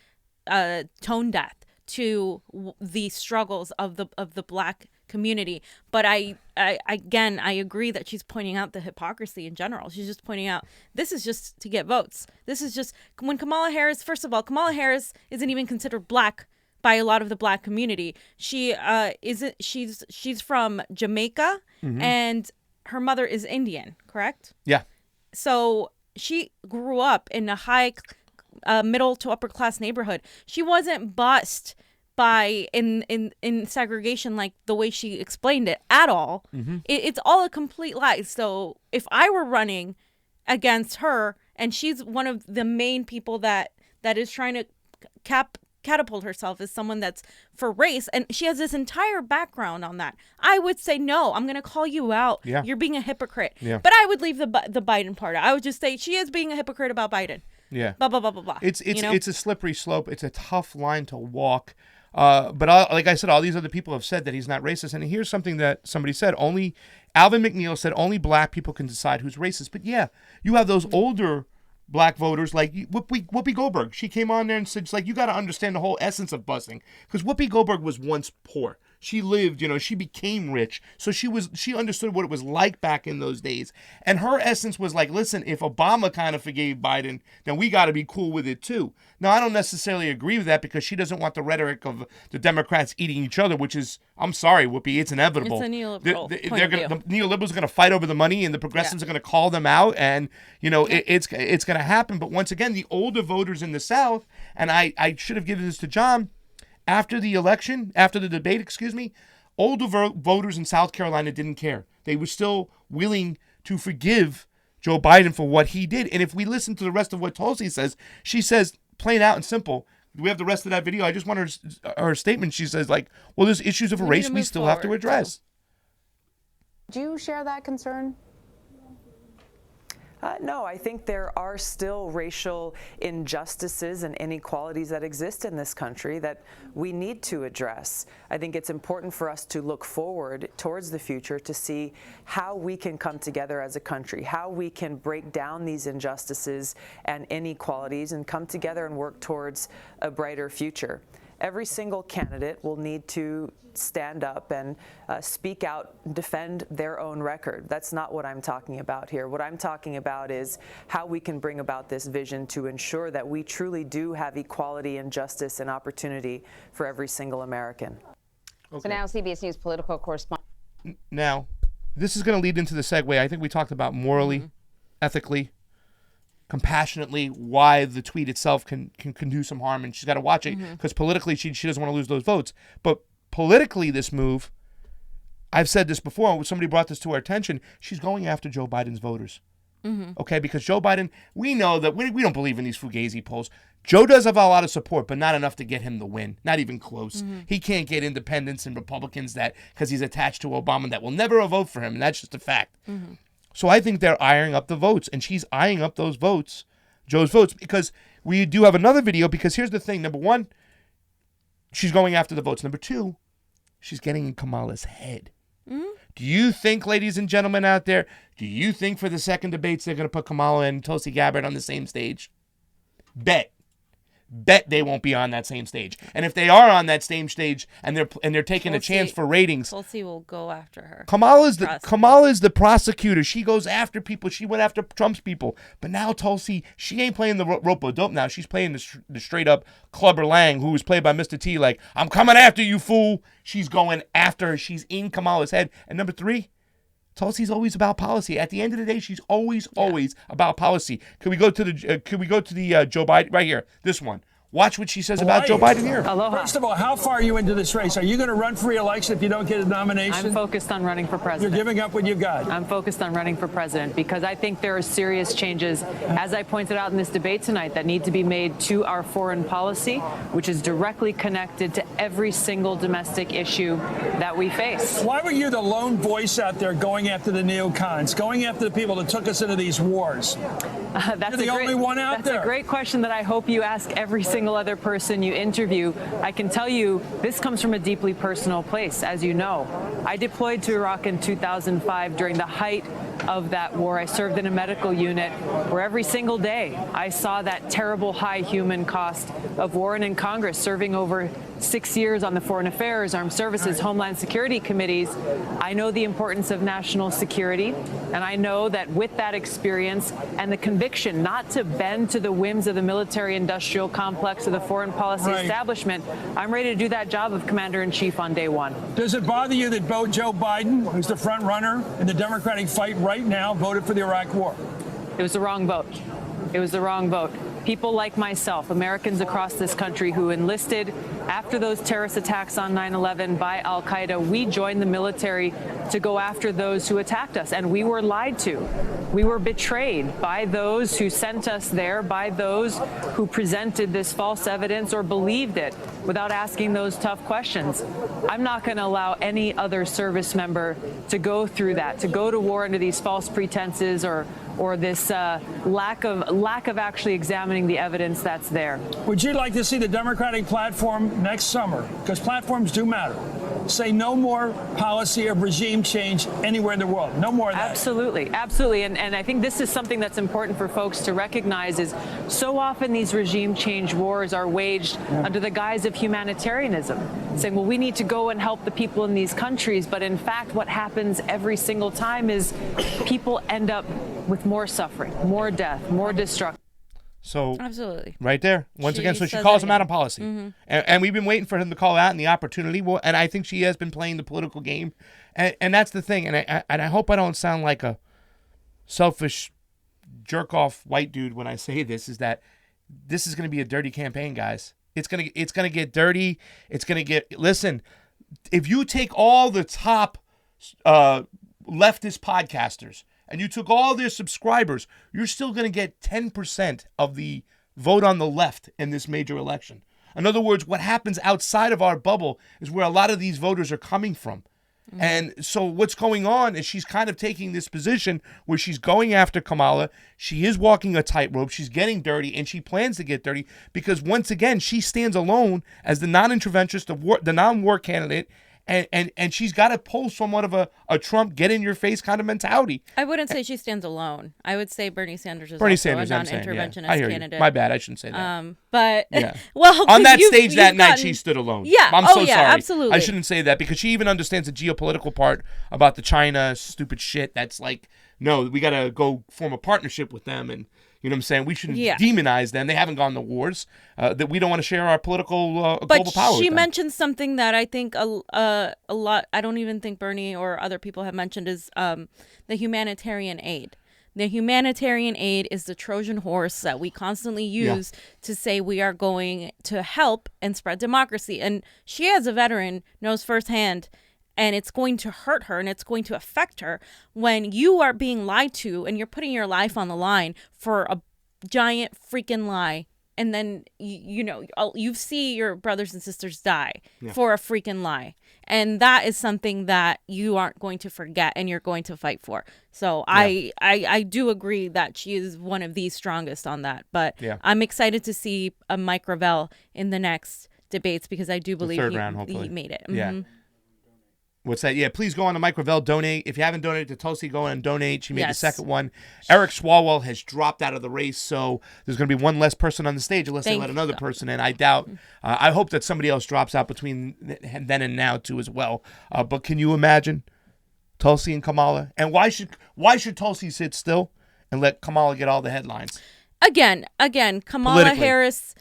tone deaf to the struggles of the Black community. But I agree that she's pointing out the hypocrisy in general. She's just pointing out this is just to get votes. This is just when Kamala Harris, first of all, Kamala Harris isn't even considered Black by a lot of the Black community. She isn't. She's from Jamaica, and her mother is Indian, correct? Yeah. So she grew up in a high middle to upper class neighborhood. She wasn't bused by in segregation like the way she explained it at all. It's all a complete lie. So if I were running against her, and she's one of the main people that is trying to catapult herself as someone that's for race, and she has this entire background on that, I would say, no, I'm going to call you out. Yeah. You're being a hypocrite. Yeah. But I would leave the Biden part. I would just say she is being a hypocrite about Biden. Yeah. Blah, blah, blah, blah, blah. It's you know? it's a slippery slope. It's a tough line to walk. But like I said, all these other people have said that he's not racist. And here's something that somebody said. Alvin McNeil said only black people can decide who's racist. But yeah, you have those older black voters like Whoopi Goldberg. She came on there and said, like, you got to understand the whole essence of busing. Because Whoopi Goldberg was once poor. She lived, she became rich. So she understood what it was like back in those days. And her essence was like, listen, if Obama kind of forgave Biden, then we got to be cool with it too. Now, I don't necessarily agree with that because she doesn't want the rhetoric of the Democrats eating each other, which is, I'm sorry, Whoopi, it's inevitable. It's a neoliberal The neoliberals are going to fight over the money, and the progressives are going to call them out, and it's going to happen. But once again, the older voters in the South, and I should have given this to John, after the debate, older voters in South Carolina didn't care. They were still willing to forgive Joe Biden for what he did. And if we listen to the rest of what Tulsi says, she says, plain out and simple, we have the rest of that video. I just want her statement. She says, like, well, there's issues of race we still have to address. Do you share that concern? No, I think there are still racial injustices and inequalities that exist in this country that we need to address. I think it's important for us to look forward towards the future to see how we can come together as a country, how we can break down these injustices and inequalities and come together and work towards a brighter future. Every single candidate will need to stand up and speak out, defend their own record. That's not what I'm talking about here. What I'm talking about is how we can bring about this vision to ensure that we truly do have equality and justice and opportunity for every single American. Okay. So now CBS News political correspondent. Now, this is going to lead into the segue. I think we talked about morally, ethically, compassionately, why the tweet itself can do some harm, and she's got to watch it because politically she doesn't want to lose those votes. But politically, this move, I've said this before, somebody brought this to our attention, she's going after Joe Biden's voters. Okay, because Joe Biden, we know that we don't believe in these Fugazi polls. Joe does have a lot of support, but not enough to get him the win. Not even close. He can't get independents and Republicans because he's attached to Obama that will never vote for him, and that's just a fact. So I think they're eyeing up the votes, and she's eyeing up those votes, Joe's votes, because we do have another video, because here's the thing. Number one, she's going after the votes. Number two, she's getting in Kamala's head. Do you think, ladies and gentlemen out there, do you think for the second debates they're going to put Kamala and Tulsi Gabbard on the same stage? Bet they won't be on that same stage. And if they are on that same stage and they're taking a chance for ratings, Tulsi will go after her. Kamala's the prosecutor. She goes after people. She went after Trump's people. But now Tulsi, she ain't playing the rope-a-dope now. She's playing the straight-up Clubber Lang, who was played by Mr. T, like, I'm coming after you, fool. She's going after her. She's in Kamala's head. And number three, Tulsi's always about policy. At the end of the day, she's always about policy. Could we go to the Joe Biden right here? This one. Watch what she says about Joe Biden here. Aloha. First of all, how far are you into this race? Are you going to run for re-election if you don't get a nomination? I'm focused on running for president. You're giving up what you've got. I'm focused on running for president because I think there are serious changes, as I pointed out in this debate tonight, that need to be made to our foreign policy, which is directly connected to every single domestic issue that we face. Why were you the lone voice out there going after the neocons, going after the people that took us into these wars? That's You're the only one out there. That's a great question that I hope you ask every single other person you interview. I can tell you this comes from a deeply personal place, as you know. I deployed to Iraq in 2005 during the height of that war. I served in a medical unit where every single day I saw that terrible high human cost of war, and in Congress serving over 6 years on the Foreign Affairs, Armed Services, Homeland Security committees, I know the importance of national security, and I know that with that experience and the conviction not to bend to the whims of the military-industrial complex of the foreign policy establishment, I'm ready to do that job of commander-in-chief on day one. Does it bother you that Joe Biden, who's the front runner in the Democratic fight right now, voted for the Iraq war? It was the wrong vote. It was the wrong vote. People like myself, Americans across this country who enlisted after those terrorist attacks on 9/11 by al-Qaeda. We joined the military to go after those who attacked us, and we were lied to. We were betrayed by those who sent us there, by those who presented this false evidence or believed it without asking those tough questions. I'm not going to allow any other service member to go through that, to go to war under these false pretenses or this lack of actually examining the evidence that's there. Would you like to see the Democratic platform next summer? Because platforms do matter. Say no more policy of regime change anywhere in the world. No more of that. Absolutely, absolutely. And I think this is something that's important for folks to recognize is so often these regime change wars are waged under the guise of humanitarianism, saying, well, we need to go and help the people in these countries. But in fact, what happens every single time is people end up with more suffering, more death, more destruction. So absolutely, right there. Once again, so she says calls it him out on again. policy, Mhm. and we've been waiting for him to call out and the opportunity. Well, and I think she has been playing the political game, and that's the thing. And I hope I don't sound like a selfish jerk off white dude when I say this. Is that this is going to be a dirty campaign, guys? It's gonna get dirty. It's gonna get. Listen, if you take all the top leftist podcasters and you took all their subscribers, you're still going to get 10% of the vote on the left in this major election. In other words, what happens outside of our bubble is where a lot of these voters are coming from. Mm-hmm. And so what's going on is she's kind of taking this position where she's going after Kamala. She is walking a tightrope. She's getting dirty, and she plans to get dirty because, once again, she stands alone as the non-interventionist, the non-war candidate. And she's got to pull somewhat of a Trump get-in-your-face kind of mentality. I wouldn't say she stands alone. I would say Bernie Sanders is Bernie also Sanders, a I'm saying, non-interventionist I hear candidate. You. My bad, I shouldn't say that. But yeah. well, on that stage you've that night, gotten- she stood alone. Yeah, I'm so sorry. Absolutely. I shouldn't say that because she even understands the geopolitical part about the China stupid shit. That's like, no, we got to go form a partnership with them and. You know what I'm saying? We shouldn't demonize them. They haven't gone to wars. That we don't want to share our political global power. But she with them. mentioned something that I think a lot. I don't even think Bernie or other people have mentioned is the humanitarian aid. The humanitarian aid is the Trojan horse that we constantly use to say we are going to help and spread democracy. And she, as a veteran, knows firsthand. And it's going to hurt her and it's going to affect her when you are being lied to and you're putting your life on the line for a giant freaking lie. And then, you see your brothers and sisters die for a freaking lie. And that is something that you aren't going to forget and you're going to fight for. So I do agree that she is one of the strongest on that. But I'm excited to see Mike Gravel in the next debates because I do believe he made it. Yeah. Mm-hmm. What's that? Yeah, please go on to Mike Gravel, donate. If you haven't donated to Tulsi, go on and donate. She made the second one. Eric Swalwell has dropped out of the race, so there's going to be one less person on the stage unless they let another person in. I doubt. I hope that somebody else drops out between then and now, too, as well. But can you imagine Tulsi and Kamala? And why should Tulsi sit still and let Kamala get all the headlines? Again, Kamala Harris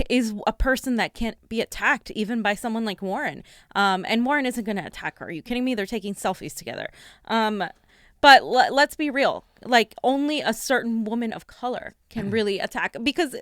is a person that can't be attacked even by someone like Warren. And Warren isn't going to attack her. Are you kidding me? They're taking selfies together. But let's be real. Like, only a certain woman of color can really attack because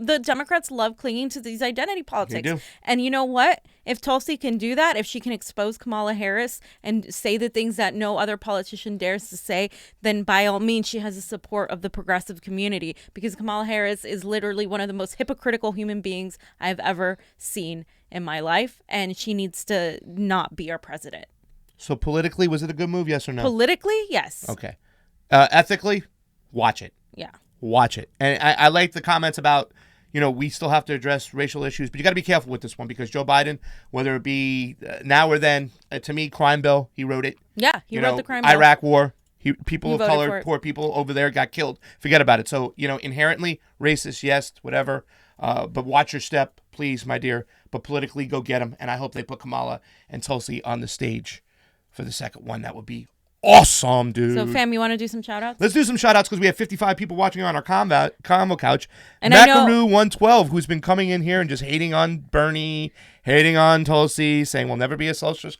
the Democrats love clinging to these identity politics. They do. And you know what? If Tulsi can do that, if she can expose Kamala Harris and say the things that no other politician dares to say, then by all means, she has the support of the progressive community because Kamala Harris is literally one of the most hypocritical human beings I've ever seen in my life. And she needs to not be our president. So politically, was it a good move, yes or no? Politically, yes. Okay. Ethically, watch it. Yeah. Watch it. And I like the comments about, we still have to address racial issues, but you got to be careful with this one because Joe Biden, whether it be now or then, to me, crime bill, he wrote it. Yeah, he wrote the crime bill. Iraq war, people of voted for color, it. poor people over there got killed. Forget about it. So, inherently racist, yes, whatever. But watch your step, please, my dear. But politically, go get them. And I hope they put Kamala and Tulsi on the stage for the second one. That would be awesome, dude. So, fam, you want to do some shout outs? Let's do some shout outs because we have 55 people watching on our Convo couch. And Macaru112, who's been coming in here and just hating on Bernie, hating on Tulsi, saying we'll never be a socialist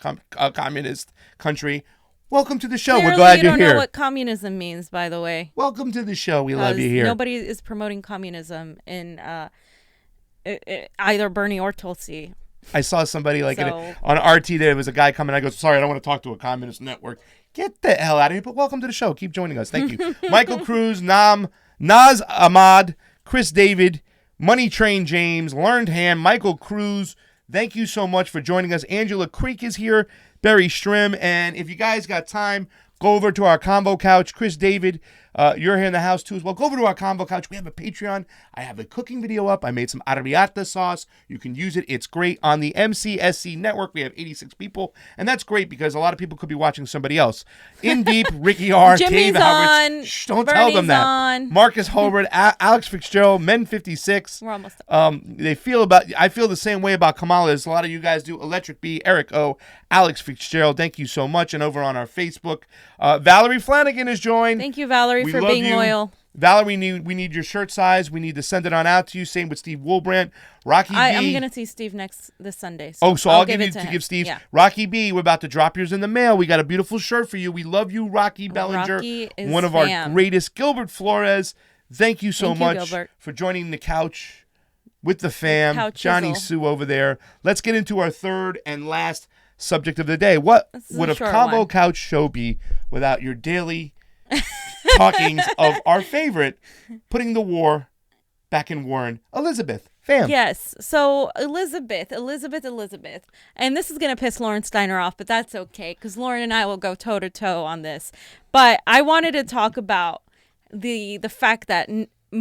communist country. welcome to the show. Clearly, We're glad you you're don't here. know what communism means, by the way. Welcome to the show. We love you here. Nobody is promoting communism in either Bernie or Tulsi. I saw somebody on RT. There was a guy coming. I go, sorry, I don't want to talk to a communist network. Get the hell out of here. But welcome to the show. Keep joining us. Thank you. Michael Cruz, Naz Ahmad, Chris David, Money Train James, Learned Hand, Michael Cruz. Thank you so much for joining us. Angela Creek is here. Barry Strim. And if you guys got time, go over to our Convo couch. Chris David, you're here in the house too as well. Go over to our Convo couch. We have a Patreon. I have a cooking video up. I made some arrabbiata sauce. You can use it. It's great. On the MCSC network, we have 86 people. And that's great because a lot of people could be watching somebody else. In Deep, Ricky R. Jimmy's Dave Alberts. on. Shh, don't Bernie's tell them that. on. Marcus Holbert, Alex Fitzgerald, Men 56. We're almost I feel the same way about Kamala as a lot of you guys do. Electric B, Eric O, Alex Fitzgerald, thank you so much. And over on our Facebook, Valerie Flanagan has joined. Thank you, Valerie, We for love being you. loyal. Valerie, we need your shirt size. We need to send it on out to you. Same with Steve Woolbrandt. Rocky B. I'm going to see Steve this Sunday. So So I'll give it you to to him. give Steve. Yeah. Rocky B, we're about to drop yours in the mail. We got a beautiful shirt for you. We love you, Rocky Bellinger. Rocky is one of our fam. greatest. Gilbert Flores, thank you so Thank you, much Gilbert. for joining the couch with the fam. Couch Johnny Jizzle. Sue over there. Let's get into our third and last subject of the day. What This is would a a short Combo one. Couch show be without your daily talkings of our favorite, putting the war back in Warren, Elizabeth? Fam. Yes. So Elizabeth. And this is going to piss Lauren Steiner off, but that's okay because Lauren and I will go toe to toe on this. But I wanted to talk about the fact that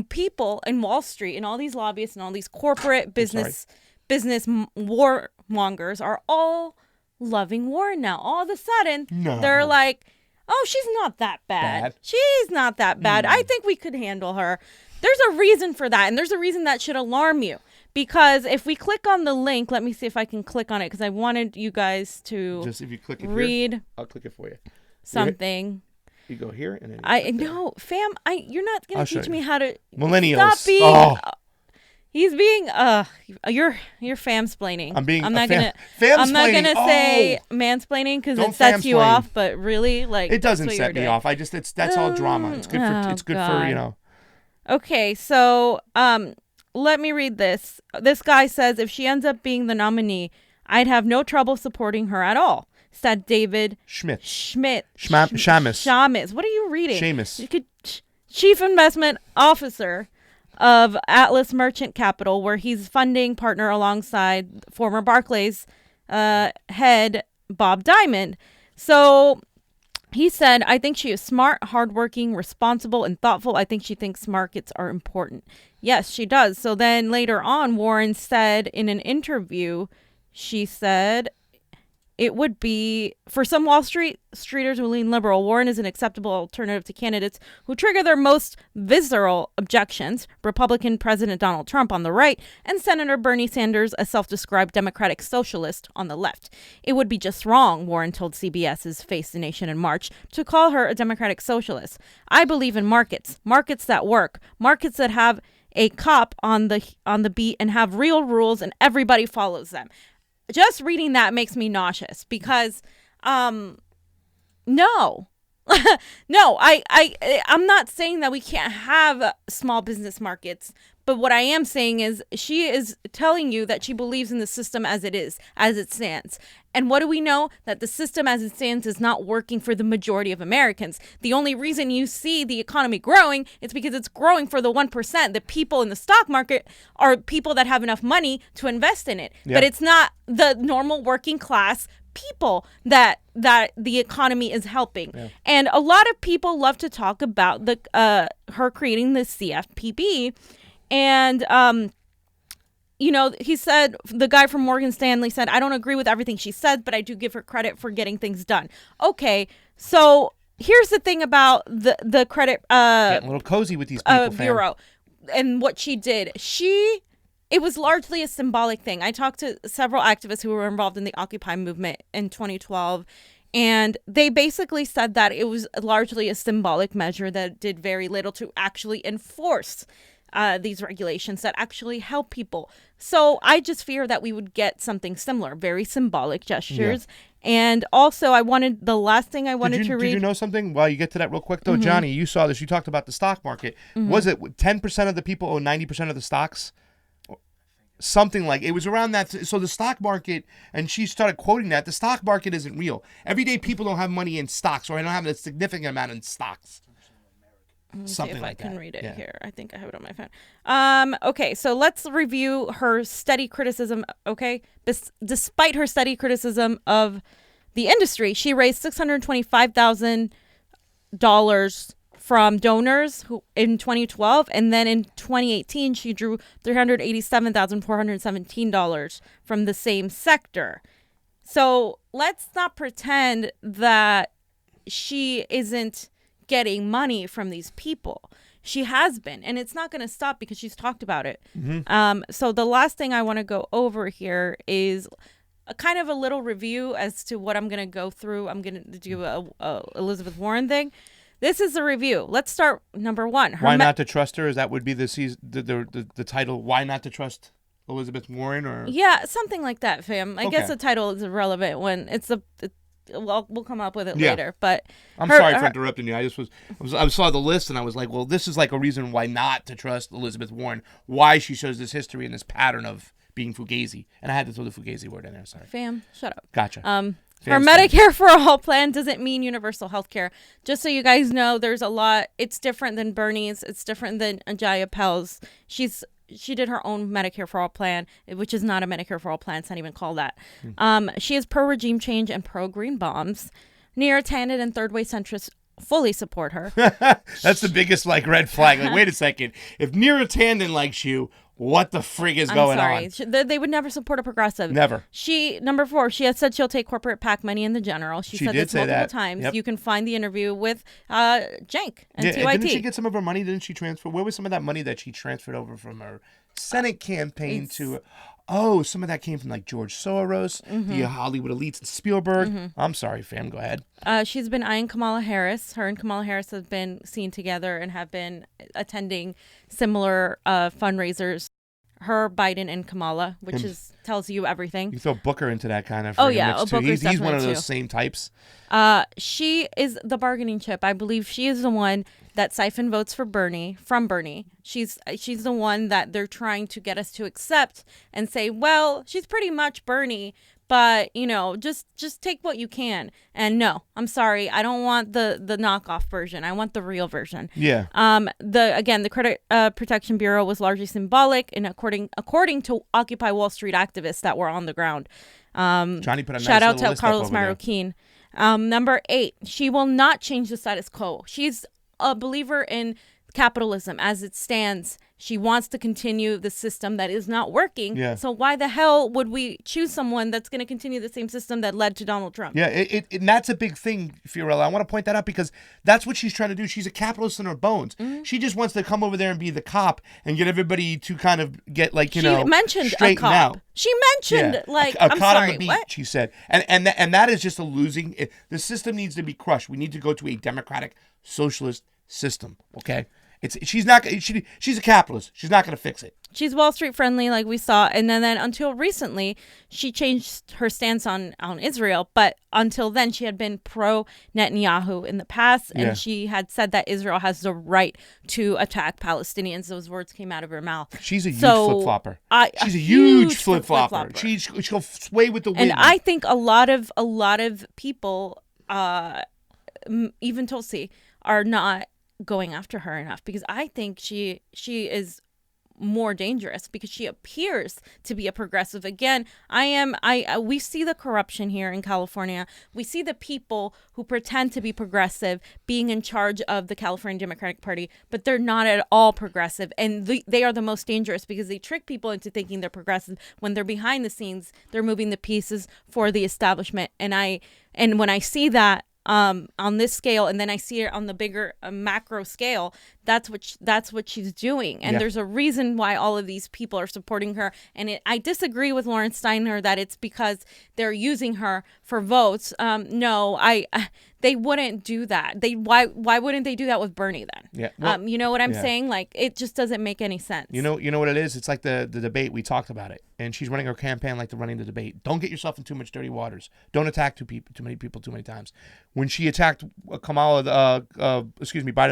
people in Wall Street and all these lobbyists and all these corporate business warmongers are all loving Warren now. All of a sudden, they're like, oh, she's not that bad. She's not that bad. I think we could handle her. There's a reason for that, and there's a reason that should alarm you. Because if we click on the link, let me see if I can click on it, because I wanted you guys to Just if you click it read here, I'll click it for you. something. You go here and then I know, fam. You're not I'll gonna show teach you. me how to Millennials. Stop being. Oh. He's being. You're famsplaining. I'm being I'm a not fam- gonna. I'm not famsplaining. gonna say Oh. mansplaining because Don't it sets you famsplain. off. But really, like It doesn't that's what set you're me doing. off. That's all drama. It's good for it's good for, you know. Okay, so let me read this. This guy says if she ends up being the nominee, I'd have no trouble supporting her at all. Said David Shamus. What are you reading? Shamus. Chief Investment Officer of Atlas Merchant Capital, where he's funding partner alongside former Barclays head Bob Diamond. So he said, I think she is smart, hardworking, responsible, and thoughtful. I think she thinks markets are important. Yes, she does. So then later on, Warren said in an interview, she said, it would be, for some Wall Streeters who lean liberal, Warren is an acceptable alternative to candidates who trigger their most visceral objections, Republican President Donald Trump on the right, and Senator Bernie Sanders, a self-described Democratic socialist, on the left. It would be just wrong, Warren told CBS's Face the Nation in March, to call her a Democratic socialist. I believe in markets that work, markets that have a cop on the beat and have real rules and everybody follows them. Just reading that makes me nauseous because, no, no, I'm not saying that we can't have small business markets, but what I am saying is she is telling you that she believes in the system as it is, as it stands. And what do we know? That the system as it stands is not working for the majority of Americans. The only reason you see the economy growing is because it's growing for the 1%. The people in the stock market are people that have enough money to invest in it. Yeah. But it's not the normal working class people that the economy is helping. Yeah. And a lot of people love to talk about her creating the CFPB. And you know, he said, the guy from Morgan Stanley said, I don't agree with everything she said, but I do give her credit for getting things done. Okay, so here's the thing about the credit Getting a little cozy with these people, bureau and what she did. It was largely a symbolic thing. I talked to several activists who were involved in the Occupy movement in 2012, and they basically said that it was largely a symbolic measure that did very little to actually enforce these regulations that actually help people. So I just fear that we would get something similar, very symbolic gestures. And also, the last thing I wanted to read. Did you know something? While you get to that real quick, though, Johnny, you saw this. You talked about the stock market. Was it 10% of the people own 90% of the stocks? Something like it was around that. So the stock market, and she started quoting that the stock market isn't real. Everyday people don't have money in stocks, or I don't have a significant amount in stocks. Something see if like I can that. read it here. I think I have it on my phone. Okay, so let's review her steady criticism. Okay, despite her steady criticism of the industry, she raised $625,000 from donors in 2012, and then in 2018 she drew $387,417 from the same sector. So let's not pretend that she isn't getting money from these people. She has been, and it's not going to stop because she's talked about it. So the last thing I want to go over here is a kind of a little review as to what I'm going to go through. I'm going to do a Elizabeth Warren thing. This is a review. Let's start number one. Why not to trust her? Is that would be the title? Why not to trust Elizabeth Warren? Or yeah, something like that, fam. I guess the title is irrelevant when it's well, we'll come up with it later. But I'm sorry for interrupting you. I saw the list and I was like, well, this is like a reason why not to trust Elizabeth Warren. Why she shows this history and this pattern of being fugazi, and I had to throw the fugazi word in there. Sorry, fam. Shut up. Gotcha. Her Medicare for All plan doesn't mean universal health care. Just so you guys know, there's a lot. It's different than Bernie's. It's different than Ajay Appel's. She did her own Medicare for All plan, which is not a Medicare for All plan. It's not even called that. She is pro-regime change and pro-green bombs. Neera Tanden and third-way centrists fully support her. That's the biggest red flag. Like, wait a second. If Neera Tanden likes you, what the frig is going on? They would never support a progressive. Never. Number 4, she has said she'll take corporate PAC money in the general. She said this multiple times. Yep. You can find the interview with Cenk and TYT. Didn't she get some of her money? Didn't she transfer? Where was some of that money that she transferred over from her Senate campaign to? Oh, some of that came from George Soros, the Hollywood elites, and Spielberg. I'm sorry, fam. Go ahead. She's been eyeing Kamala Harris. Her and Kamala Harris have been seen together and have been attending similar fundraisers. Her, Biden, and Kamala, which tells you everything. You throw Booker into that kind of. Booker's he's one of those same types. She is the bargaining chip. I believe she is the one that siphoned votes from Bernie. She's the one that they're trying to get us to accept and say, well, she's pretty much Bernie, but just take what you can. And no, I'm sorry, I don't want the knockoff version. I want the real version. Yeah. The Credit Protection Bureau was largely symbolic, and according to Occupy Wall Street activists that were on the ground. Johnny put a nice shout out little to list Carlos up over there. Marroquin. Number 8, she will not change the status quo. She's a believer in capitalism as it stands. She wants to continue the system that is not working. Yeah. So why the hell would we choose someone that's going to continue the same system that led to Donald Trump? Yeah, and that's a big thing, Fiorella. I want to point that out because that's what she's trying to do. She's a capitalist in her bones. She just wants to come over there and be the cop and get everybody to kind of get She mentioned a cop. Out. She mentioned a I'm cop sorry, on the beat, what? she said. And that is just a losing. The system needs to be crushed. We need to go to a democratic socialist system, okay? She's a capitalist. She's not going to fix it. She's Wall Street friendly, like we saw, and then until recently, she changed her stance on Israel. But until then, she had been pro Netanyahu in the past, and she had said that Israel has the right to attack Palestinians. Those words came out of her mouth. She's a huge flip-flopper. She's a huge flip-flopper. She'll sway with the wind. And I think a lot of people, even Tulsi, are not going after her enough, because I think she is more dangerous because she appears to be a progressive. Again, we see the corruption here in California. We see the people who pretend to be progressive being in charge of the California Democratic Party, but they're not at all progressive, and they are the most dangerous because they trick people into thinking they're progressive when they're behind the scenes. They're moving the pieces for the establishment, and when I see that on this scale, and then I see it on the bigger macro scale, that's what she's doing. And there's a reason why all of these people are supporting her. And I disagree with Lawrence Steiner that it's because they're using her for votes. No, they wouldn't do that. Why wouldn't they do that with Bernie then? Yeah. Well, you know what I'm yeah. saying? Like, it just doesn't make any sense. You know what it is? It's like the debate. We talked about it. And she's running her campaign like they're running the debate. Don't get yourself in too much dirty waters. Don't attack too many people too many times. When she attacked Biden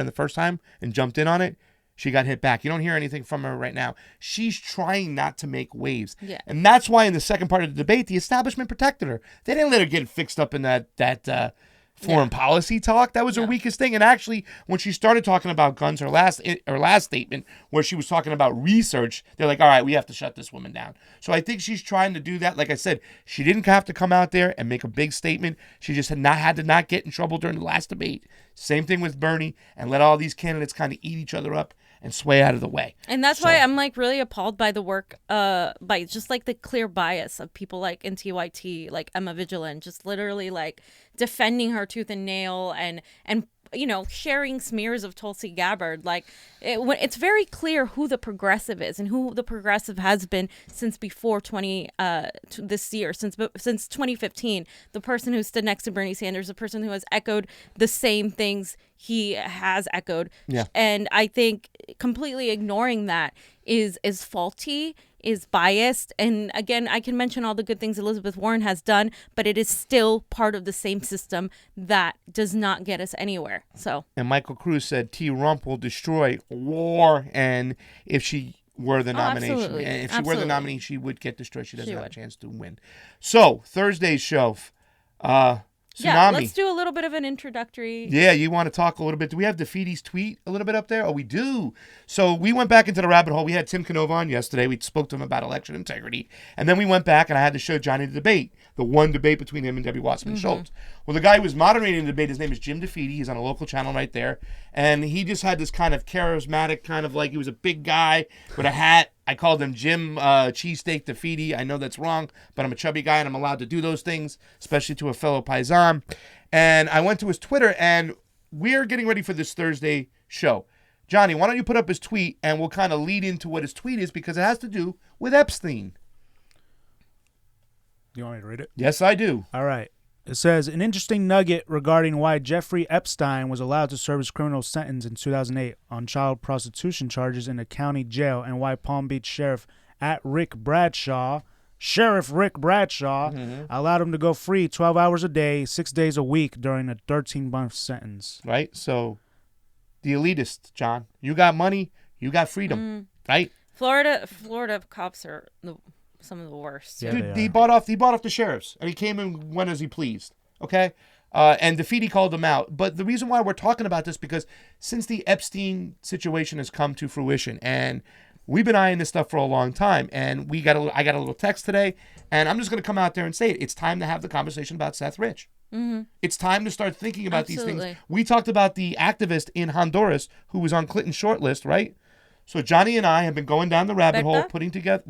the first time and jumped in on it, she got hit back. You don't hear anything from her right now. She's trying not to make waves. Yeah. And that's why in the second part of the debate, the establishment protected her. They didn't let her get fixed up in that foreign policy talk. That was her weakest thing. And actually, when she started talking about guns, her last statement, where she was talking about research, they're like, all right, we have to shut this woman down. So I think she's trying to do that. Like I said, she didn't have to come out there and make a big statement. She just had to not get in trouble during the last debate. Same thing with Bernie, and let all these candidates kind of eat each other up and sway out of the way. And that's why I'm like really appalled by the work, by just like the clear bias of people like NTYT, like Emma Vigilant, just literally like defending her tooth and nail and you know, sharing smears of Tulsi Gabbard. Like, it's very clear who the progressive is and who the progressive has been since before this year, since 2015. The person who stood next to Bernie Sanders, the person who has echoed the same things he has echoed. Yeah. And I think completely ignoring that is faulty, is biased. And again, I can mention all the good things Elizabeth Warren has done, but it is still part of the same system that does not get us anywhere. So. And Michael Cruz said T. Rump will destroy war, and if she were the nomination, absolutely. and if she were the nominee, she would get destroyed. She doesn't have a chance to win. So Thursday's show, Tsunami. Yeah, let's do a little bit of an introductory. Yeah, you want to talk a little bit. Do we have DeFeedy's tweet a little bit up there? Oh, we do. So we went back into the rabbit hole. We had Tim Canova on yesterday. We spoke to him about election integrity. And then we went back and I had to show Johnny the debate, the one debate between him and Debbie Wasserman Schultz. Well, the guy who was moderating the debate, his name is Jim DeFeedy. He's on a local channel right there. And he just had this kind of charismatic, kind of like he was a big guy with a hat. I called him Jim Cheesesteak DeFeedy. I know that's wrong, but I'm a chubby guy and I'm allowed to do those things, especially to a fellow paisan. And I went to his Twitter, and we're getting ready for this Thursday show. Johnny, why don't you put up his tweet, and we'll kind of lead into what his tweet is, because it has to do with Epstein. You want me to read it? Yes, I do. All right. It says, an interesting nugget regarding why Jeffrey Epstein was allowed to serve his criminal sentence in 2008 on child prostitution charges in a county jail, and why Palm Beach Sheriff Rick Bradshaw allowed him to go free 12 hours a day, 6 days a week during a 13-month sentence. Right? So, the elitist, John. You got money, you got freedom, right? Florida cops are some of the worst. Yeah, dude, he bought off the sheriffs, and he came and went as he pleased. Okay, and DeFeedy called him out. But the reason why we're talking about this, because since the Epstein situation has come to fruition, and we've been eyeing this stuff for a long time, and I got a little text today, and I'm just going to come out there and say it. It's time to have the conversation about Seth Rich. Mm-hmm. It's time to start thinking about these Absolutely. things. We talked about the activist in Honduras who was on Clinton's shortlist, right? So Johnny and I have been going down the rabbit hole, putting together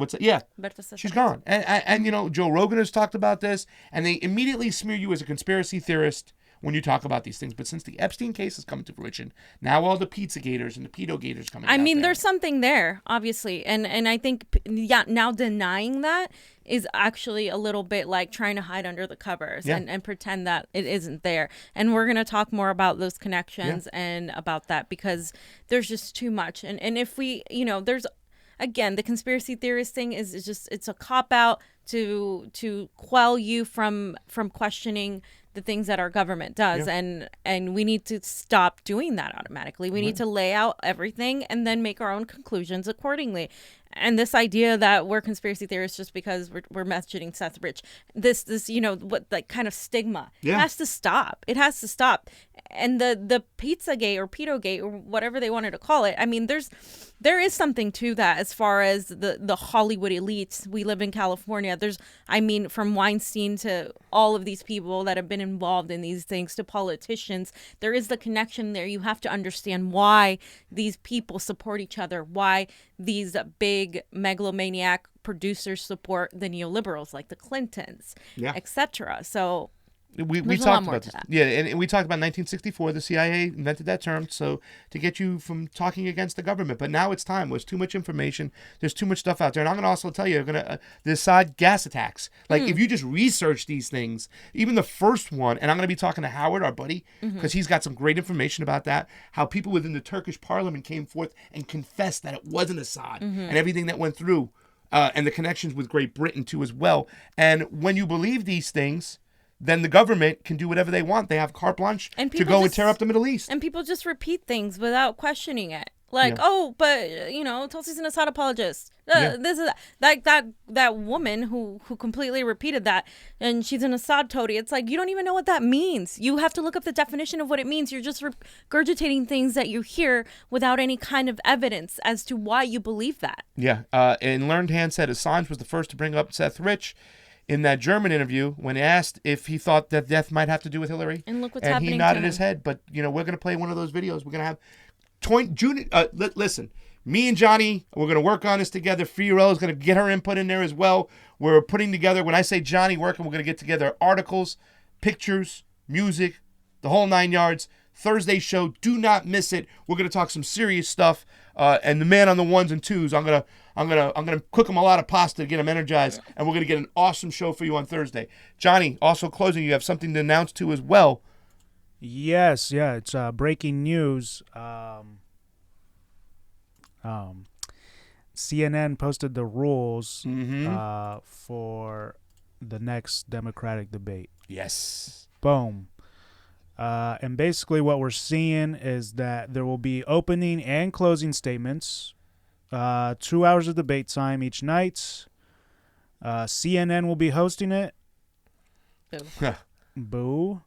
she's gone. And you know, Joe Rogan has talked about this, and they immediately smear you as a conspiracy theorist when you talk about these things. But since the Epstein case has come to fruition, now all the pizza gators and the pedo gators coming. I mean, there's something there, obviously, and I think now denying that is actually a little bit like trying to hide under the covers and pretend that it isn't there. And we're gonna talk more about those connections and about that, because there's just too much. And if we, you know, there's again, the conspiracy theorist thing is just, it's a cop out to quell you from questioning the things that our government does. And we need to stop doing that automatically. We need to lay out everything and then make our own conclusions accordingly. And this idea that we're conspiracy theorists just because we're mentioning Seth Rich, this you know, what, like, kind of stigma has to stop. It has to stop. And the Pizzagate or Pedogate or whatever they wanted to call it, I mean, there is something to that as far as the Hollywood elites. We live in California. I mean, from Weinstein to all of these people that have been involved in these things to politicians, there is the connection there. You have to understand why these people support each other, why these big megalomaniac producers support the neoliberals like the Clintons, etc. So we There's a talked lot more about to this. that. Yeah, and we talked about 1964. The CIA invented that term so to get you from talking against the government. But now it's time. There's too much information. There's too much stuff out there. And I'm going to also tell you, the Assad gas attacks. Like, if you just research these things, even the first one, and I'm going to be talking to Howard, our buddy, because he's got some great information about that, how people within the Turkish parliament came forth and confessed that it wasn't Assad and everything that went through, and the connections with Great Britain, too, as well. And when you believe these things, then the government can do whatever they want. They have carte blanche to go and tear up the Middle East. And people just repeat things without questioning it. Like, Yeah. oh, but, you know, Tulsi's an Assad apologist. This is that woman who completely repeated that, and she's an Assad toady. It's like, you don't even know what that means. You have to look up the definition of what it means. You're just regurgitating things that you hear without any kind of evidence as to why you believe that. Yeah. And Learned Hand said Assange was the first to bring up Seth Rich in that German interview when asked if he thought that death might have to do with Hillary. And look what's and happening he to nodded him. his head. But, you know, we're going to play one of those videos. We're going to have listen, me and Johnny, we're going to work on this together. Fiorella is going to get her input in there as well. We're putting together, when I say Johnny working, we're going to get together articles, pictures, music, the whole 9 yards. Thursday show, do not miss it. We're going to talk some serious stuff. And the man on the ones and twos, I'm gonna cook him a lot of pasta to get him energized, and we're gonna get an awesome show for you on Thursday. Johnny, also closing, you have something to announce too as well. Yes, yeah, it's breaking news. CNN posted the rules for the next Democratic debate. Yes. Boom. And basically what we're seeing is that there will be opening and closing statements, 2 hours of debate time each night. CNN will be hosting it. Boo. Boo.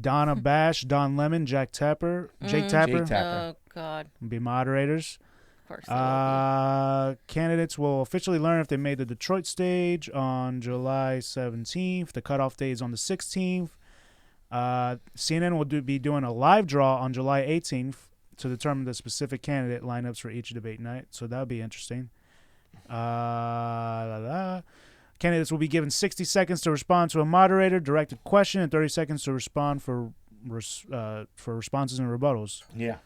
Donna Bash, Don Lemon, Jake Tapper. Oh, God. Will be moderators. Of course they will Candidates will officially learn if they made the Detroit stage on July 17th. The cutoff date is on the 16th. CNN will be doing a live draw on July 18th to determine the specific candidate lineups for each debate night. So that'll be interesting. Candidates will be given 60 seconds to respond to a moderator directed question and 30 seconds to respond for responses and rebuttals. Yeah.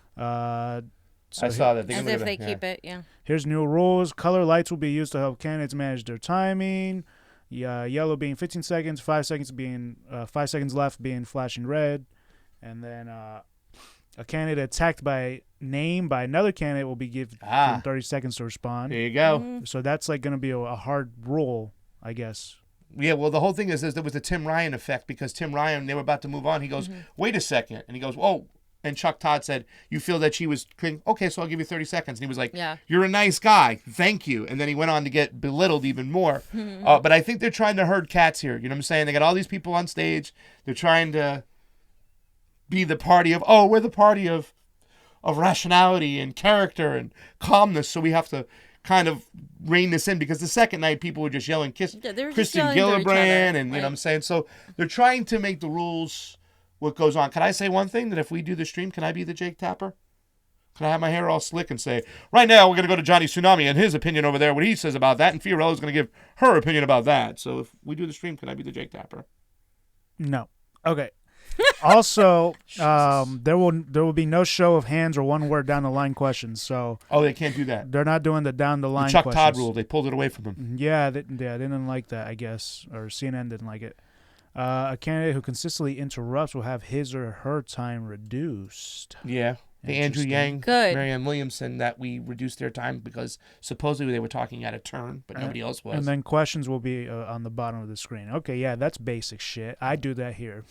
So I saw that. As if they keep it, yeah. Here's new rules. Color lights will be used to help candidates manage their timing. Yellow being 15 seconds, 5 seconds being 5 seconds left being flashing red, and then a candidate attacked by name by another candidate will be given 30 seconds to respond. There you go. So that's like going to be a hard rule, I guess. Yeah, well, the whole thing is there was the Tim Ryan effect, because Tim Ryan, they were about to move on. He goes, wait a second. And he goes, oh. And Chuck Todd said, you feel that she was, okay, so I'll give you 30 seconds. And he was like, you're a nice guy. Thank you. And then he went on to get belittled even more. But I think they're trying to herd cats here. You know what I'm saying? They got all these people on stage. They're trying to be the party of, we're the party of rationality and character and calmness. So we have to kind of rein this in, because the second night people were just yelling Kristen Gillibrand and you know what I'm saying? So they're trying to make the rules what goes on. Can I say one thing, that if we do the stream, can I be the Jake Tapper? Can I have my hair all slick and say, right now we're going to go to Johnny Tsunami and his opinion over there, what he says about that, and Fiorella's going to give her opinion about that. So if we do the stream, can I be the Jake Tapper? No. Okay. Also, there will be no show of hands or one word down the line questions. So they can't do that. They're not doing the down the line. The Chuck questions. Todd rule. They pulled it away from him. Yeah, they didn't like that, I guess, or CNN didn't like it. A candidate who consistently interrupts will have his or her time reduced. Yeah. The Andrew Yang, Marianne Williamson, that we reduced their time because supposedly they were talking out of turn, but nobody else was. And then questions will be on the bottom of the screen. Okay, yeah, that's basic shit. I do that here.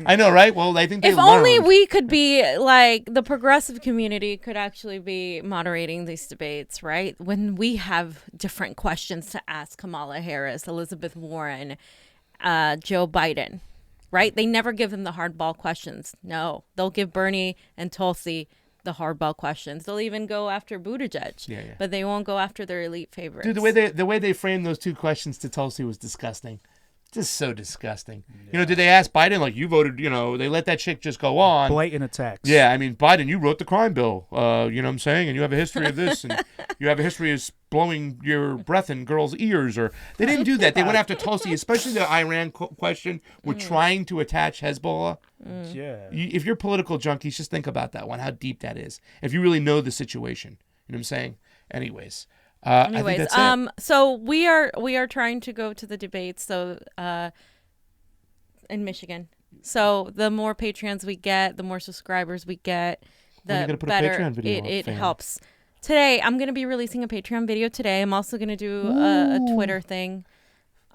I know, right? Well, I think they if only we could be like the progressive community could actually be moderating these debates, right? When we have different questions to ask Kamala Harris, Elizabeth Warren, Joe Biden, right? They never give them the hardball questions. No, they'll give Bernie and Tulsi the hardball questions. They'll even go after Buttigieg, but they won't go after their elite favorites. Dude, the way they framed those two questions to Tulsi was disgusting. just so disgusting. You know, did they ask Biden, like, you voted, you know, they let that chick just go on. Blatant attacks. Yeah, I mean, Biden, you wrote the crime bill, you know what I'm saying? And you have a history of this, and you have a history of blowing your breath in girls' ears. Or they didn't do that. They went after Tulsi, especially the Iran question. We're trying to attach Hezbollah. Yeah. If you're political junkies, just think about that one, how deep that is. If you really know the situation. You know what I'm saying? Anyways. I think that's it. So we are trying to go to the debates. So in Michigan. So the more Patreons we get, the more subscribers we get, the better it helps. Today, I'm going to be releasing a Patreon video today. I'm also going to do a Twitter thing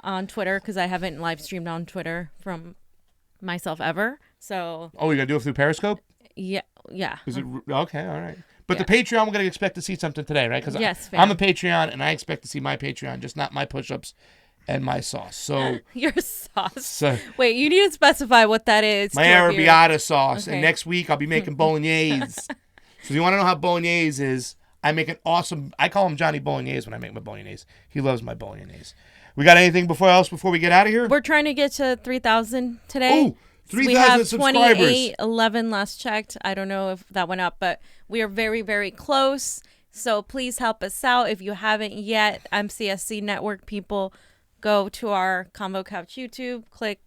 on Twitter because I haven't live streamed on Twitter from myself ever. So. Oh, you're going to do it through Periscope? Yeah. Is it okay? All right. But the Patreon, we're going to expect to see something today, right? Because yes, I'm a Patreon, and I expect to see my Patreon, just not my push-ups and my sauce. So your sauce. So, wait, you need to specify what that is. My arrabbiata sauce. Okay. And next week, I'll be making bolognese. So if you want to know how bolognese is, I make an awesome... I call him Johnny Bolognese when I make my bolognese. He loves my bolognese. We got anything before we get out of here? We're trying to get to 3,000 today. Ooh, 3,000 subscribers. We have 2811 last checked. I don't know if that went up, but we are very, very close. So please help us out. If you haven't yet, MCSC Network people, go to our Convo Couch YouTube, click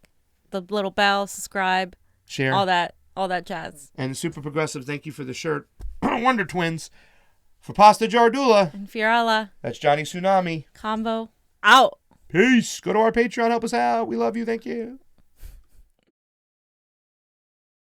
the little bell, subscribe, share, all that jazz. And Super Progressive, thank you for the shirt. Wonder Twins. For Pasta Jardula. And Fiorella. That's Johnny Tsunami. Convo out. Peace. Go to our Patreon. Help us out. We love you. Thank you.